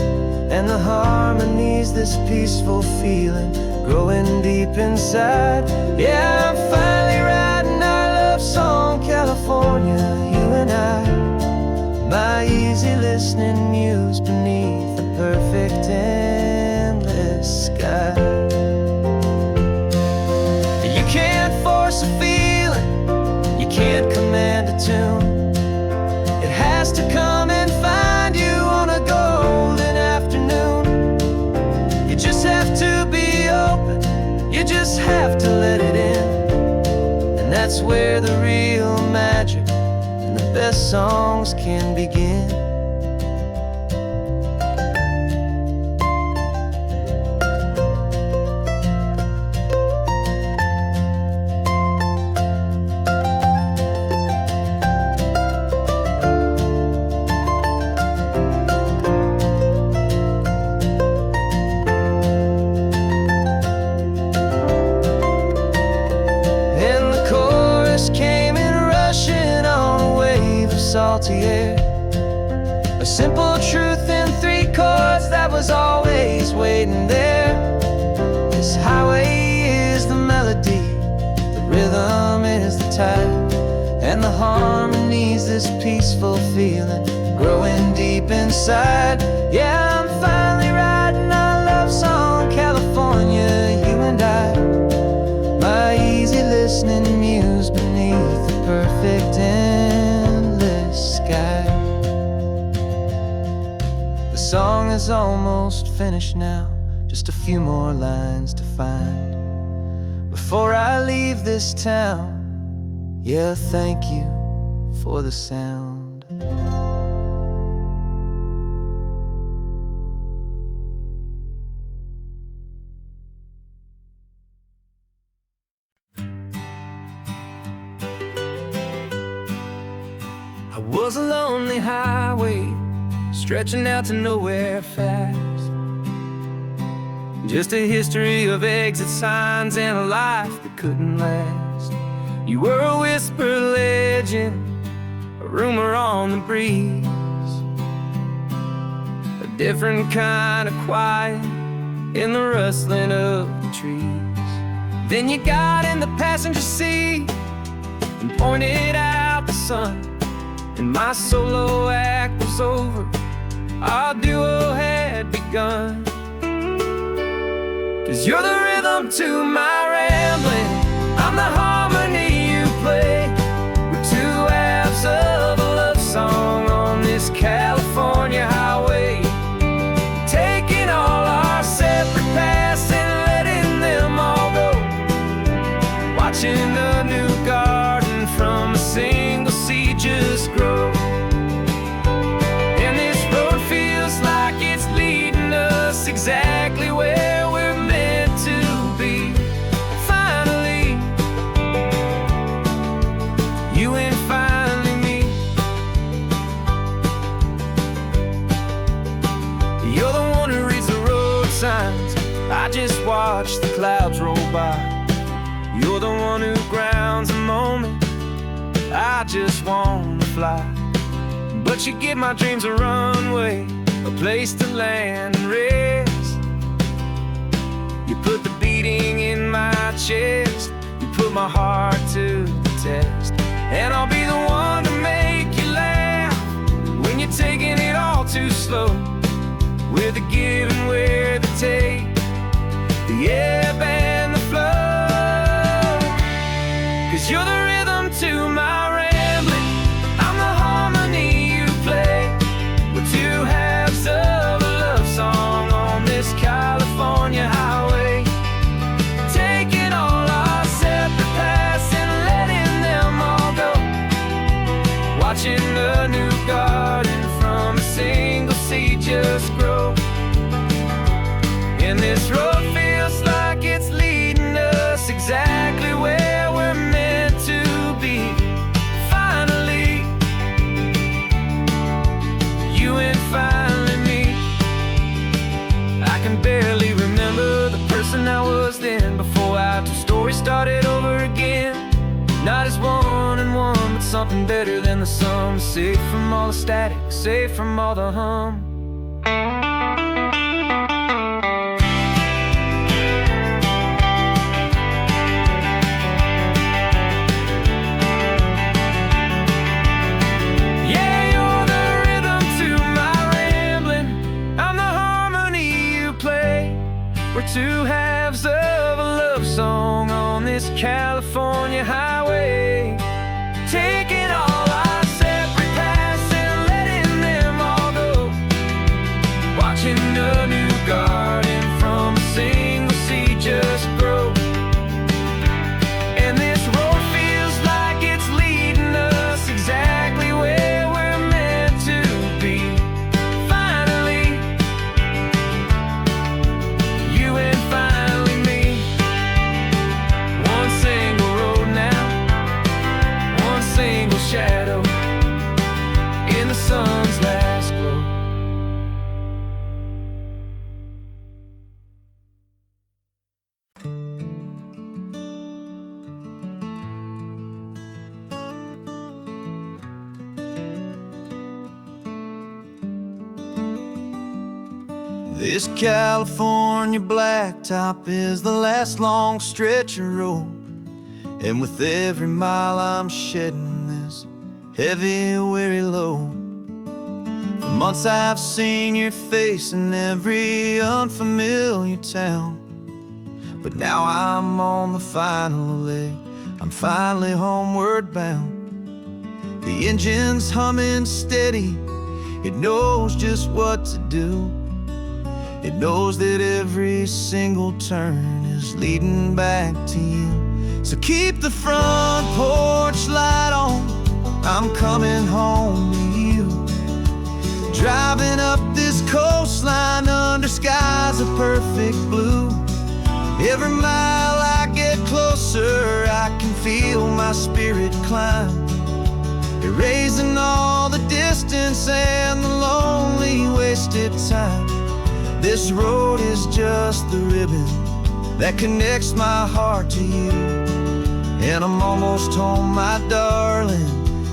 and the harmony's this peaceful feeling growing deep inside. Yeah, I'm finally writing our love song, California, you and I. My easy listening muse beneath the perfect endless sky. You can't force a feeling, you can't command a tune. It has to come and find you on a golden afternoon. You just have to be open, you just have to let it in. And that's where the real magic and the best songs can begin. Salty air, a simple truth in 3 chords that was always waiting there. This highway is the melody, the rhythm is the tide, and the harmony's this peaceful feeling growing deep inside. Yeah, I'm finally writing our love song, California, you and I. My easy listening muse beneath the perfect sky. The song is almost finished now, just a few more lines to find before I leave this town. Yeah, thank you for the sound. I was a lonely highway, stretching out to nowhere fast. Just a history of exit signs and a life that couldn't last. You were a whisper legend, a rumor on the breeze, a different kind of quiet in the rustling of the trees. Then you got in the passenger seat and pointed out the sun, and my solo act was over, our duo had begun. 'Cause you're the rhythm to my rambling, I'm the harmony you play. We're 2 halves of a love song on this California highway, taking all our separate paths and letting them all go, watching a new garden from a single seed just grow. And this road feels like it's leading us exactly where we're meant to be. Finally, you and finally me. You're the one who reads the road signs, I just watch the clouds roll by. You're the one who grounds a moment, I just wanna fly. But you give my dreams a runway, a place to land and rest. You put the beating in my chest, you put my heart to the test. And I'll be the one to make you laugh when you're taking it all too slow. We're the give and we're the take, the ebb and the flow. 'Cause you're the rhythm to my rambling, I'm the harmony you play. We're 2 halves of a love song on this California highway, taking all our separate paths and letting them all go, watching a new garden from a single seed just grow. And this road feels like it's leading us exactly where we're meant to be. Finally, you and finally me. I can barely remember something better than the sum. Safe from all the static, safe from all the hum. We're two halves of a love song on this California highway, taking all our separate paths and letting them all go, watching a new garden from a single seed just grow. And this road feels like it's leading us exactly where we're meant to be. Finally, you and finally me. One single road now, one single shadow in the sun's last glow. This California blacktop is the last long stretch of road, and with every mile I'm shedding this heavy, weary load. For months I've seen your face in every unfamiliar town, but now I'm on the final leg, I'm finally homeward bound. The engine's humming steady, it knows just what to do. It knows that every single turn is leading back to you. So keep the front porch light on, I'm coming home to you. Driving up this coastline under skies of perfect blue. Every mile I get closer, I can feel my spirit climb, erasing all the distance and the lonely wasted time. This road is just the ribbon that connects my heart to you, and I'm almost home, my darling,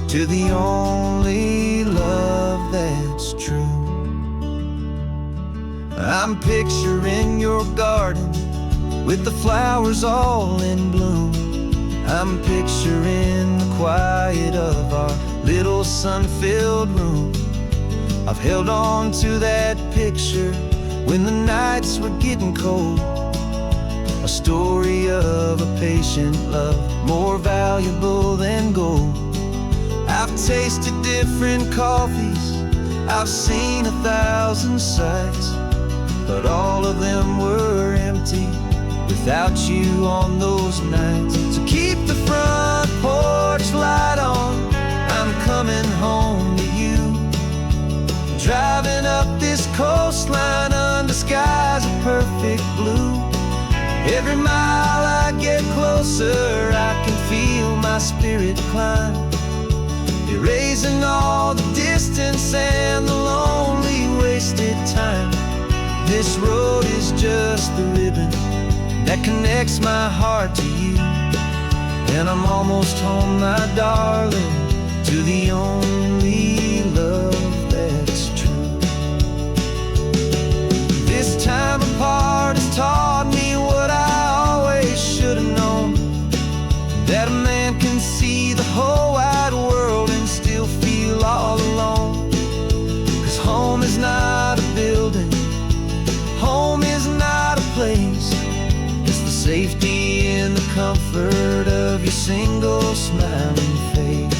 to the only love that's true. I'm picturing your garden with the flowers all in bloom. I'm picturing the quiet of our little sun-filled room. I've held on to that picture when the nights were getting cold, a story of a patient love, more valuable than gold. I've tasted different coffees, I've seen 1,000 sights, but all of them were empty without you on those nights. So keep the front porch light on, I'm coming home to you. Driving up this coastline under skies of perfect blue. Every mile I get closer, I can feel my spirit climb, erasing all the distance and the lonely wasted time. This road is just the ribbon that connects my heart to you, and I'm almost home, my darling, to the only love that's true. This time apart has taught me what I always should have known, that a man can see the whole wide world and still feel all alone. 'Cause home is not a building, home is not a place, it's the safety and the comfort of your single smiling face.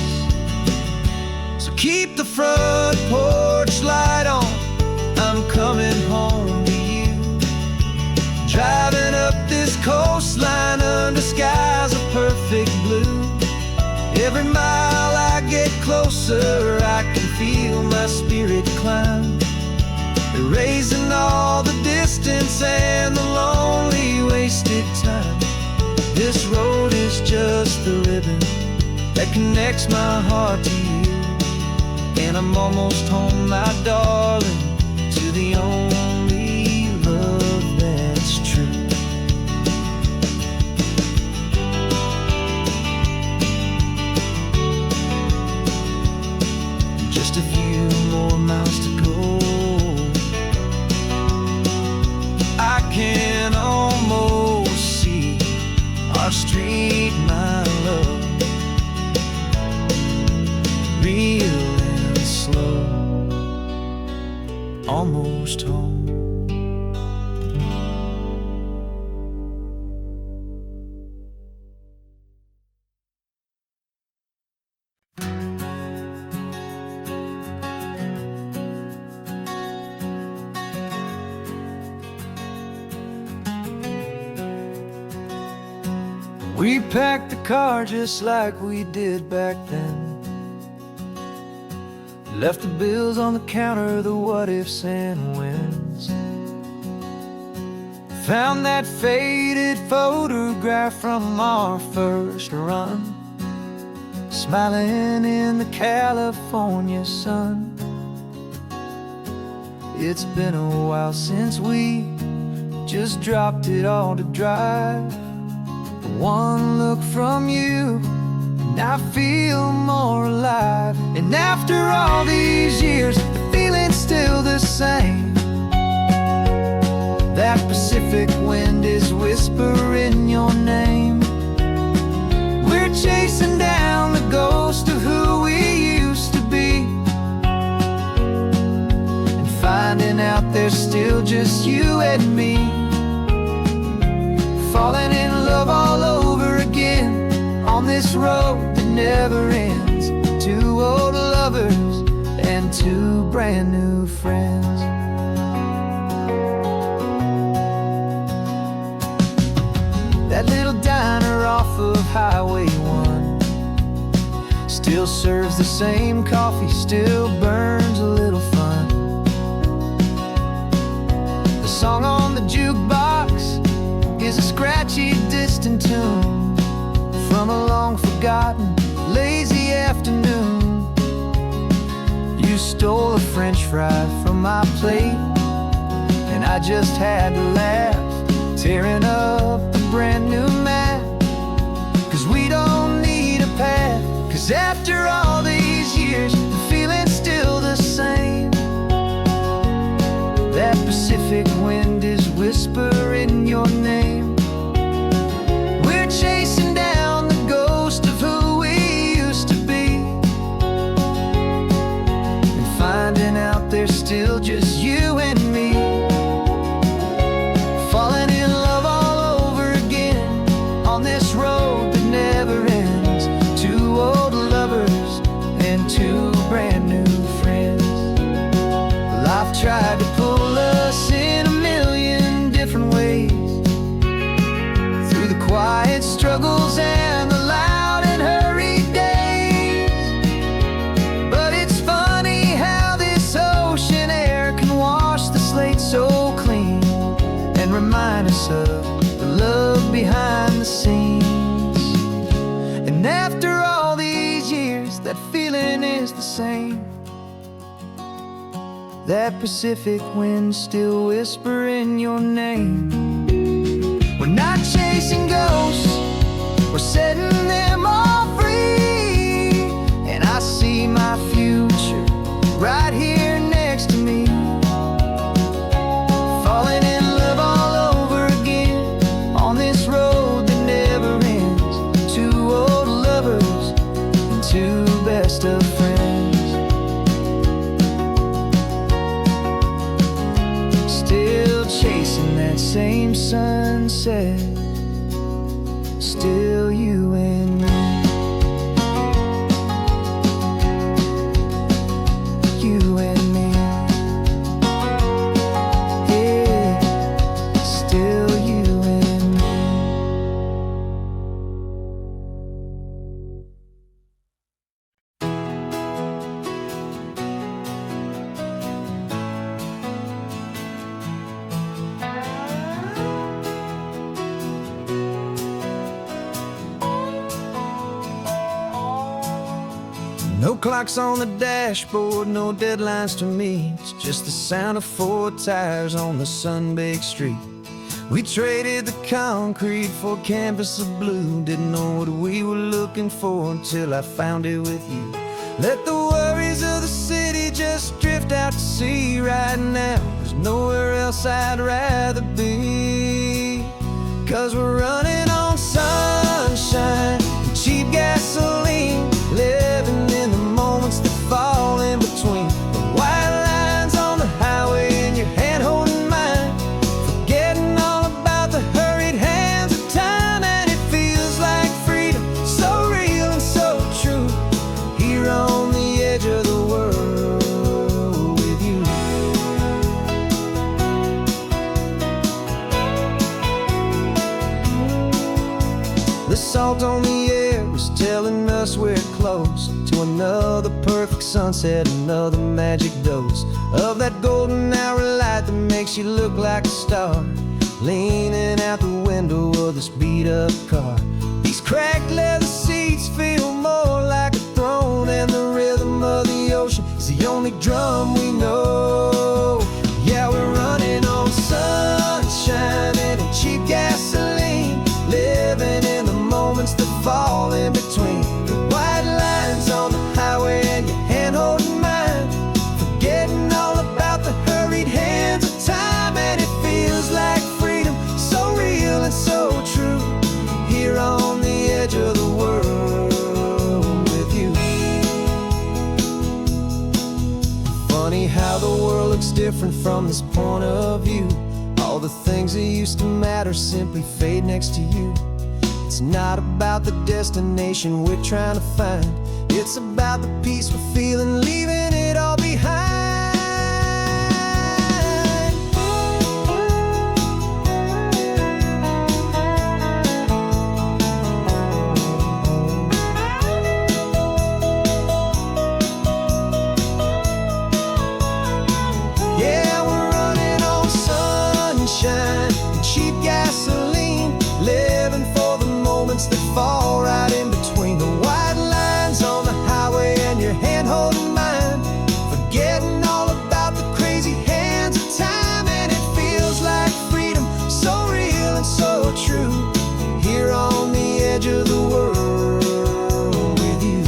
So keep the front porch light on, I'm coming home to you. Driving up this coastline under skies of perfect blue. Every mile I get closer, I can feel my spirit climb, erasing all the distance and the lonely wasted time. This road is just the ribbon that connects my heart to you, and I'm almost home, my darling, to the only love that's true. almost home. We packed the car just like we did back then. Left the bills on the counter, the what ifs and whens. Found that faded photograph from our first run, smiling in the California sun. It's been a while since we just dropped it all to drive. One look from you and I feel more alive. And after all these years, the feeling's still the same. That Pacific wind is whispering your name. We're chasing down the ghost of who we used to be, and finding out there's still just you and me. Falling in love all over again on this road that never ends. Two old lovers and two brand new friends. That little diner off of Highway 1 still serves the same coffee, still burns a little fun. The song on the jukebox is a scratchy, distant tune from a long-forgotten, lazy afternoon. You stole a French fry from my plate, and I just had to laugh, tearing up the brand new map. 'Cause we don't need a path, 'cause after all these years, the feeling's still the same. That Pacific wind is whispering your name. We're chasing down the ghost of who we used to be, and finding out there's still just you and me. Falling in love all over again on this road that never ends. Two old lovers and two brand new friends. Life tried to pull us in a million different ways, through the quiet struggles and the loud and hurried days. But it's funny how this ocean air can wash the slate so clean, and remind us of the love behind the scenes. And after all these years, that feeling is the same. That Pacific wind still whispering your name. We're not chasing ghosts, we're setting them all free. And I see my future right here next to me. Falling in love all over again on this road that never ends. Two old lovers and two best of friends. Still chasing that same sunset, still you and me. You and me. Yeah, still you and me. No clocks on the dashboard, no deadlines to meet. It's just the sound of four tires on the sun-baked street. We traded the concrete for a canvas of blue. Didn't know what we were looking for until I found it with you. Let the worries of the city just drift out to sea right now. There's nowhere else I'd rather be. 'Cause we're running on sunshine and cheap gasoline, living in the moments that fall in between. The white lines on the highway in your hand, The salt on the air is telling us we're close to another perfect sunset, another magic dose of that golden hour light that makes you look like a star, leaning out the window of this beat-up car. These cracked leather seats feel more like a throne, and the rhythm of the ocean is the only drum we know. Yeah, we're running on sunshine and cheap gasoline, living in the moments that fall in between the white lines on the highway and your hand holding mine, forgetting all about the hurried hands of time. And it feels like freedom, so real and so true, here on the edge of the world with you. Funny how the world looks different from this point of view. All the things that used to matter simply fade next to you. It's not about the destination we're trying to find, it's about the peace we're feeling, leaving it all behind. Yeah, we're running on sunshine and cheap gasoline, living for the moments that fall right in between the white lines on the highway and your hand holding mine, forgetting all about the crazy hands of time. And it feels like freedom, so real and so true, here on the edge of the world with you.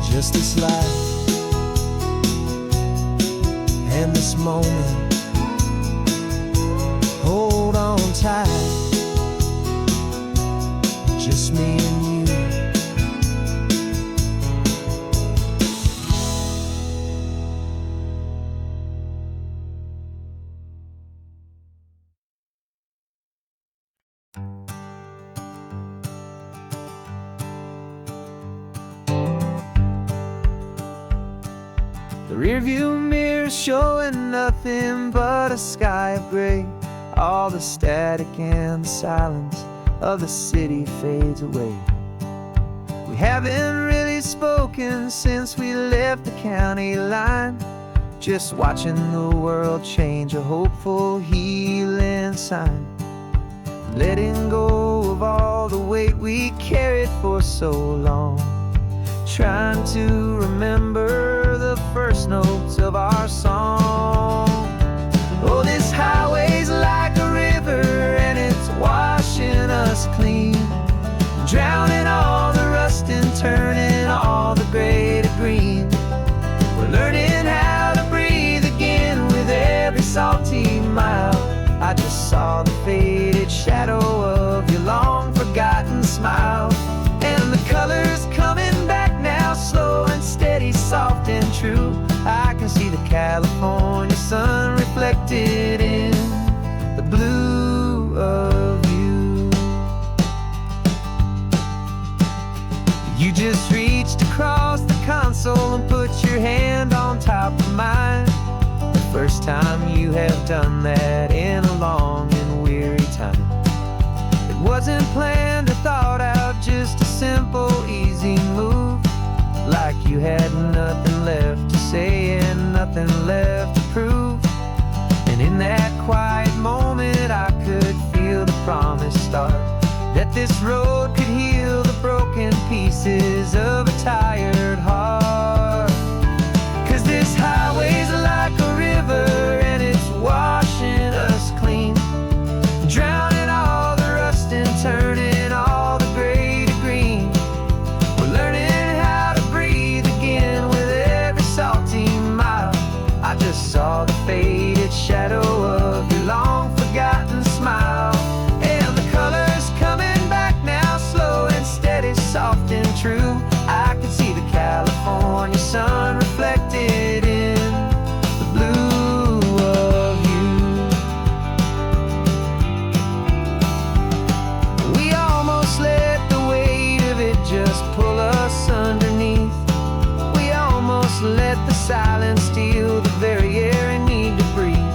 Just this life and this moment, hold on tight, just me and you. The rearview mirror showing nothing but a sky of gray. All the static and the silence of the city fades away. We haven't really spoken since we left the county line, just watching the world change, a hopeful healing sign. Letting go of all the weight we carried for so long, trying to remember the first notes of our song. Oh, this highway's like a river and it's washing us clean, drowning all the rust and turning all the gray to green. We're learning how to breathe again with every salty mile. I just saw the faded shadow of your long forgotten smile, and the colors coming back now, slow and steady, soft and true. I can see the California sun reflected in the blue of you. You just reached across the console and put your hand on top of mine, the first time you have done that in a long and weary time. It wasn't planned or thought out, just a simple, easy move, like you had nothing left to say and nothing left to prove. And in that quiet moment I could feel the promise start, that this road could heal the broken pieces of a tired heart. 'Cause this highway's like a river and it's washing us clean, drowning all the rust and turning all the gray to green. We're learning how to breathe again with every salty mile. I just saw the faded shadow of your long forgotten smile, and the colors coming back now, slow and steady, soft and true. I can see the California sun reflected in the blue of you. We almost let the weight of it just pull us underneath. We almost let the silence steal the very air I need to breathe.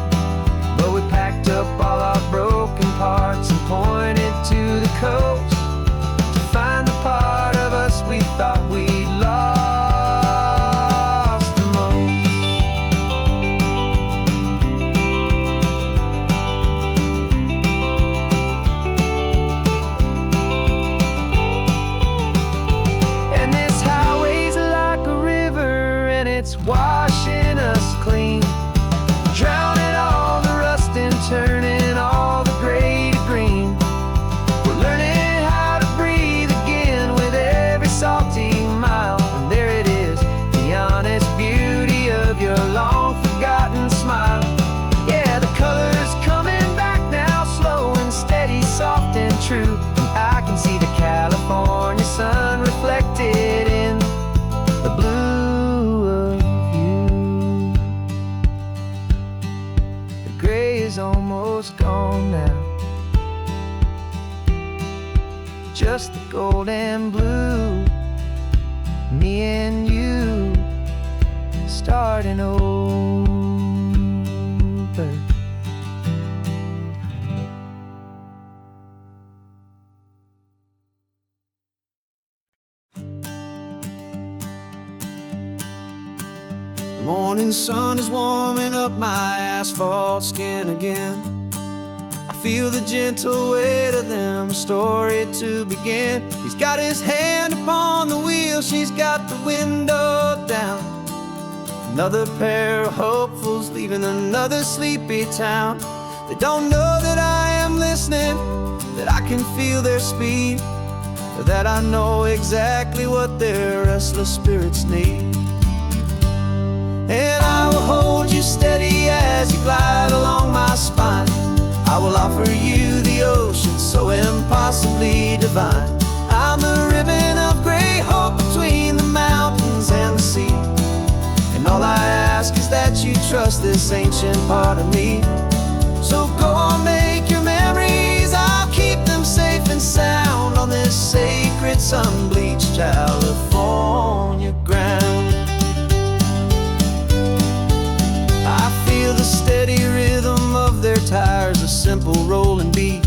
just the gold and blue. Me and you starting over. The morning sun is warming up my asphalt skin again. I feel the gentle weight of them, story to begin. He's got his hand upon the wheel, she's got the window down. Another pair of hopefuls leaving another sleepy town. They don't know that I am listening, that I can feel their speed, or that I know exactly what their restless spirits need. And I will hold you steady as you glide along my spine. I will offer you the ocean so impossibly divine. I'm the ribbon of gray hope between the mountains and the sea. And all I ask is that you trust this ancient part of me. So go on, make your memories, I'll keep them safe and sound on this sacred sun-bleached California ground. The steady rhythm of their tires, a simple rolling beat.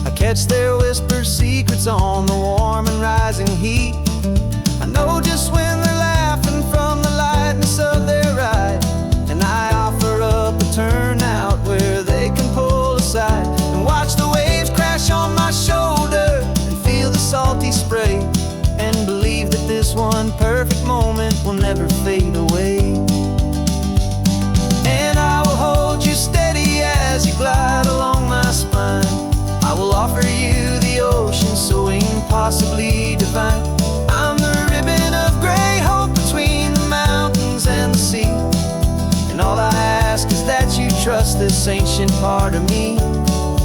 I catch their whispered secrets on the warm and rising heat. I know just when they're laughing from the lightness of their ride, and I offer up a turnout where they can pull aside and watch the waves crash on my shoulder and feel the salty spray, and believe that this one perfect moment will never fade away. Steady as you glide along my spine. I will offer you the ocean so impossibly divine. I'm the ribbon of gray hope between the mountains and the sea. And all I ask is that you trust this ancient part of me.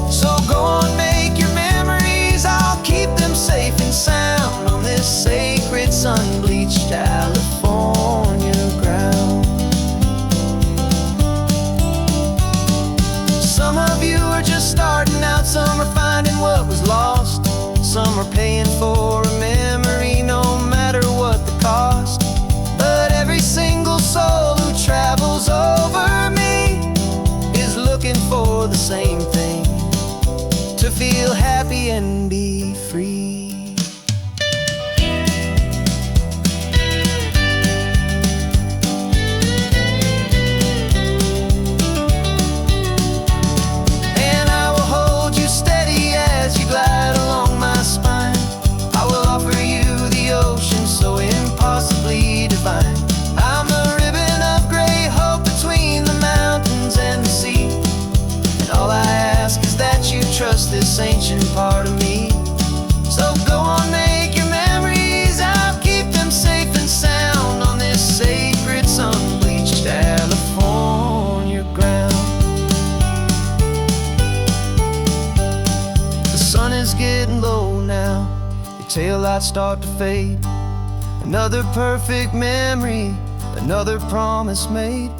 So go on, make your memories, I'll keep them safe and sound on this sacred sun-bleached California ground. Some of you are just starting out, some are finding what was lost. Some are paying for a memory no matter what the cost. But every single soul who travels over me is looking for the same thing, to feel happy and be free. Trust this ancient part of me. So go on, make your memories, I'll keep them safe and sound on this sacred sun-bleached California ground. The sun is getting low now, your taillights start to fade. Another perfect memory, another promise made.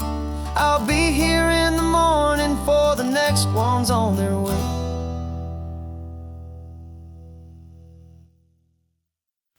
I'll be here in the morning for the next ones on their